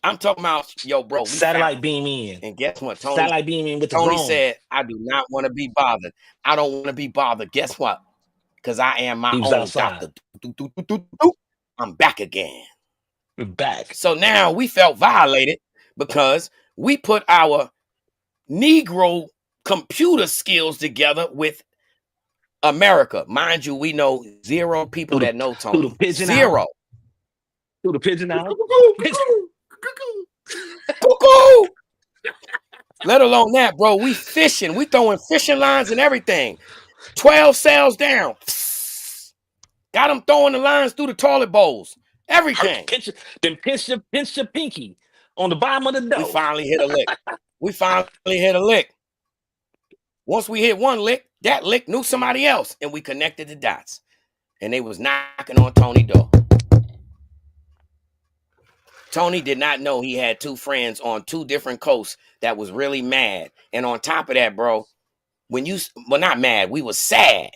I'm talking about, yo, bro. Satellite beam in. And guess what? Tony, satellite beam in with the Tony drone. said, I do not want to be bothered. I don't want to be bothered. Guess what? Because I am my own doctor. I'm back again. We're back. So now we felt violated because we put our Negro computer skills together with America. Mind you, we know 0 people that know Tony. Zero. Through the pigeon out. Cuckoo. Let alone that, bro. We fishing. We throwing fishing lines and everything. 12 cells down. Got them throwing the lines through the toilet bowls. Everything. Pinch your pinky on the bottom of the dough. We finally hit a lick. Once we hit one lick, that lick knew somebody else, and we connected the dots. And they was knocking on Tony's door. Tony did not know he had 2 friends on 2 different coasts that was really mad. And on top of that, bro, not mad, we was sad.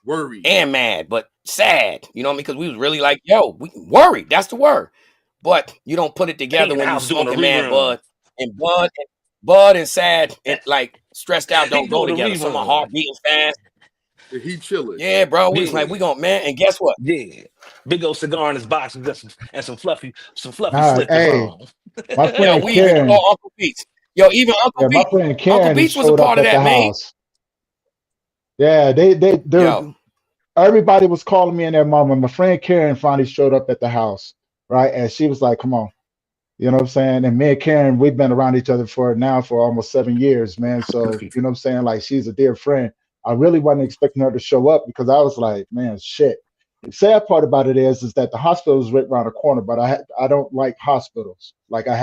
Worried. And mad, but sad. You know what I mean? Because we was really like, yo, we worried. That's the word. But you don't put it together when you smoking mad bud. And bud and sad and like stressed out don't go together. So my heart beating fast. He chilling. Yeah, bro. We was like, we gonna, man. And guess what? Yeah. Big old cigar in his box and some fluffy slippers on. My friend we Karen. even call Uncle Beats. Yo, even Uncle Beats. My friend Karen Uncle Beats was a part of that, man. House. Yeah, they everybody was calling me and their mom. When my friend Karen finally showed up at the house, right? And she was like, come on. You know what I'm saying? And me and Karen, we've been around each other for almost 7 years, man. So, you know what I'm saying? Like, she's a dear friend. I really wasn't expecting her to show up because I was like, man, shit. The sad part about it is that the hospital is right around the corner, but I don't like hospitals. Like, I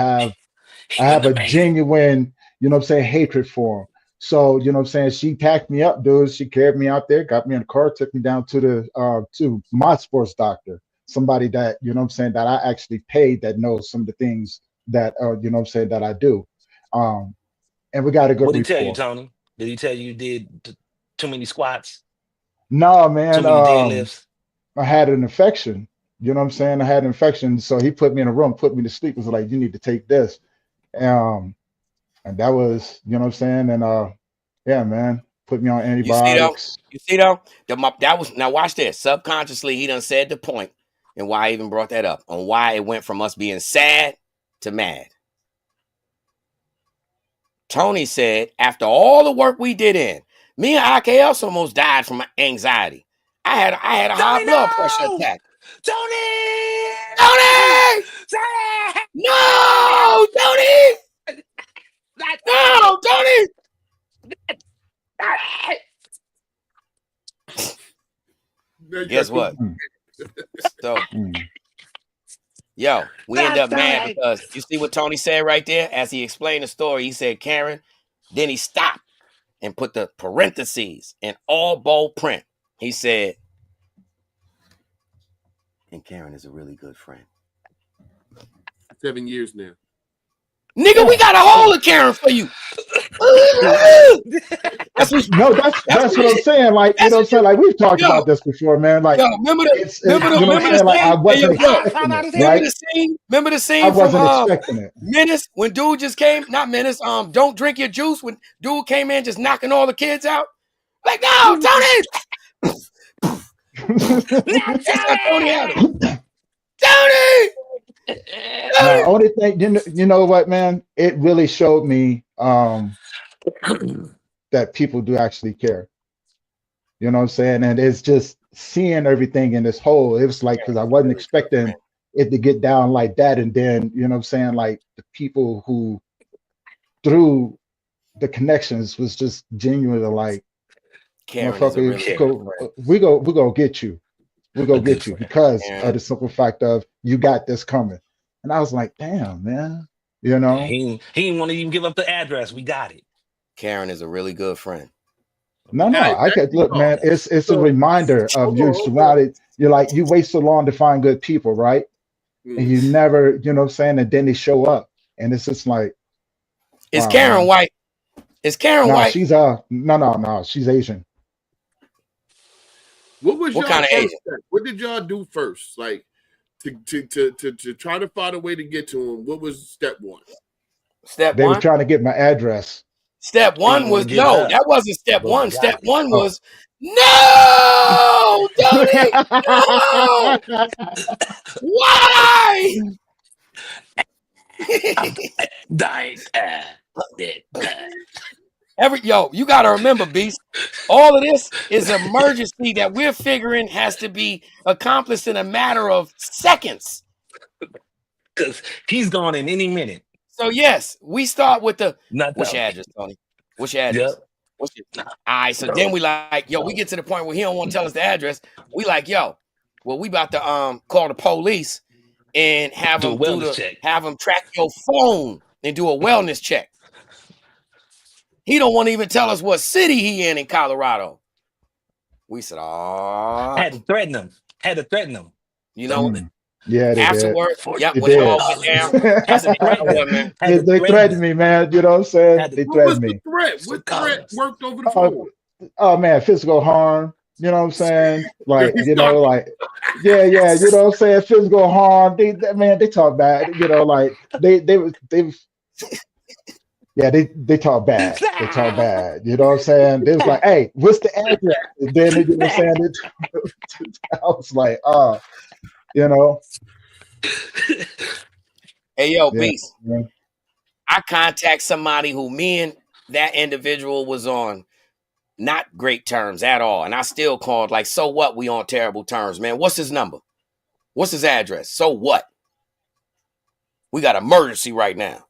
have a genuine, you know what I'm saying, hatred for them. So, you know what I'm saying? She packed me up, dude. She carried me out there, got me in the car, took me down to my sports doctor. Somebody that, you know what I'm saying, that I actually paid that knows some of the things that, you know what I'm saying, that I do. And we got a good What did he tell you, Tony? Did he tell you did too many squats? No, man. Too many deadlifts? I had an infection. You know what I'm saying? I had an infection, so he put me in a room, put me to sleep. Was like, you need to take this. Um, and that was, you know what I'm saying? And yeah, man, put me on You see though? antibiotics. You see though? That was now watch this. Subconsciously, he done said the point and why I even brought that up on why it went from us being sad to mad. Tony said, after all the work we did in, me and IKS almost died from anxiety. I had a high blood pressure attack. Tony! Tony! Tony! No, Tony! No, Tony! Guess what? So, yo, we end up mad because you see what Tony said right there as he explained the story. He said, Karen, then he stopped and put the parentheses in all bold print. He said, and Karen is a really good friend. 7 years now. Nigga, we got a hole of Karen for you. That's what I'm saying. Like, you know what I'm saying? Like, we've talked about this before, man. Like, remember the scene? Remember the scene I wasn't from expecting it. Menace when dude just came? Not Menace. Don't drink your juice. When dude came in just knocking all the kids out. Like, no, Tony. Tony Adams. Tony. The only thing, you know what, man? It really showed me that people do actually care. You know what I'm saying? And it's just seeing everything in this whole, it was like, because I wasn't expecting it to get down like that. And then, you know what I'm saying? Like the people who through the connections was just genuine to like, motherfucker, we go get you. We're gonna get you because of the simple fact of you got this coming. And I was like, damn, man. You know, he didn't want to even give up the address. We got it. Karen is a really good friend. No, I could look, man. It's a reminder of you surrounded. You're like, you wait so long to find good people, right? And you never, you know what I'm saying? And then they show up. And it's just like, is Karen white? Is Karen white? She's no, she's Asian. What kind of Asian? What did y'all do first? Like to try to find a way to get to him. What was step one? They were trying to get my address. Step one was no, that wasn't step one. Step one was no, Tony, no. Why? You gotta remember, Beast. All of this is emergency that we're figuring has to be accomplished in a matter of seconds. Because he's gone in any minute. So yes, we start with what's your address, Tony? What's your address? Yep. All right, so then we like, we get to the point where he don't want to tell us the address. We like, we about to call the police and have them have them track your phone and do a wellness check. He don't want to even tell us what city he in Colorado. We said, had to threaten him. You know, yeah. Afterwards, when it all went down, they threatened me, man. You know what I'm saying? They threatened me. What threat worked over the phone? Oh man, physical harm. You know what I'm saying? Like, you know, like, yeah. You know what I'm saying? Physical harm. They talk bad. You know, like they talk bad. They talk bad. You know what I'm saying? They was like, hey, what's the address? And then you know what I'm saying? I was like, you know. Hey, Beast. Yeah. I contact somebody who me and that individual was on not great terms at all. And I still called like, so what? We on terrible terms, man. What's his number? What's his address? So what? We got emergency right now.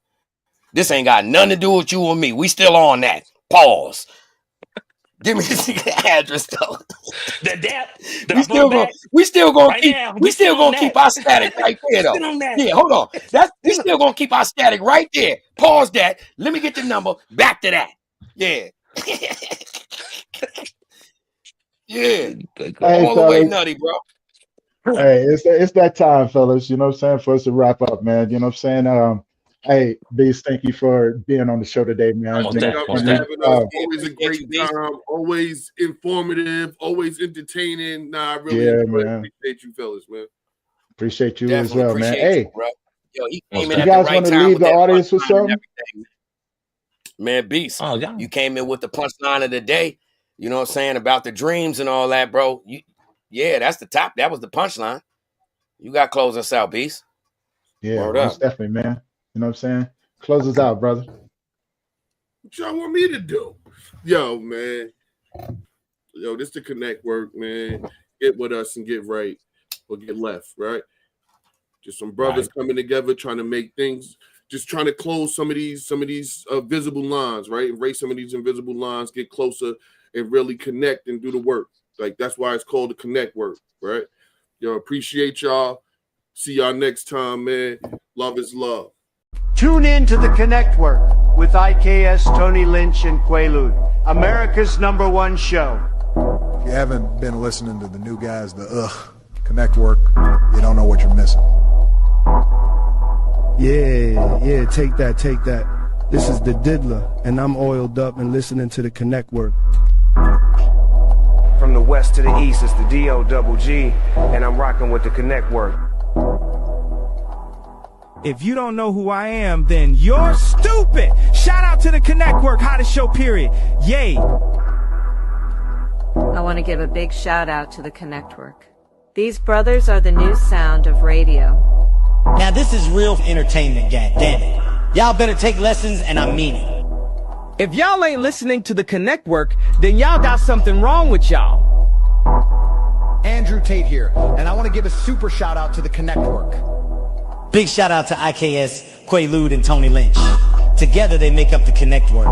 This ain't got nothing to do with you and me. We still on that. Pause. Give me the address though. We still gonna keep our static right there though. Yeah, hold on. We still gonna keep our static right there. Pause that. Let me get the number. Back to that. Yeah. Yeah. All the way nutty, bro. Hey, it's that time, fellas. You know what I'm saying? For us to wrap up, man. You know what I'm saying? Hey, Beast, thank you for being on the show today, man. Most Been def- Y'all most for def- having us. Always a great time. Always informative. Always entertaining. Nah, I really Yeah, enjoy it. man. Appreciate you fellas, man. Appreciate you as Definitely well, man. appreciate Hey, you, bro. Yo, he Most came you in at def- the guys right want to time leave with the that audience with punchline and something? everything. Man, Beast, Oh, yeah. you came in with the punchline of the day. You know what I'm saying about the dreams and all that, bro. Yeah, that's the top. That was the punchline. You got close us out, Beast. Yeah, Word most up. definitely, man. You know what I'm saying? Close us out, brother. What y'all want me to do? Yo, man. Yo, this the connect work, man. Get with us and get right or get left, right? Just some brothers coming together, trying to make things, just trying to close some of these visible lines, right? Erase some of these invisible lines, get closer and really connect and do the work. Like, that's why it's called the connect work, right? Yo, appreciate y'all. See y'all next time, man. Love is love. Tune in to the Connect Work with IKS, Tony Lynch, and Quaalude, America's #1 show. If you haven't been listening to the new guys, the Connect Work, you don't know what you're missing. Yeah, take that. This is the Diddler, and I'm oiled up and listening to the Connect Work. From the west to the east, it's the D-O-double-G, and I'm rocking with the Connect Work. If you don't know who I am, then you're stupid. Shout out to the Connect Work, hottest show, period. Yay. I want to give a big shout out to the Connect Work. These brothers are the new sound of radio. Now this is real entertainment, gang. Damn it. Y'all better take lessons, and I mean it. If y'all ain't listening to the Connect Work, then y'all got something wrong with y'all. Andrew Tate here, and I want to give a super shout out to the Connect Work. Big shout out to IKS, Quaalude, and Tony Lynch. Together they make up the Connect Work.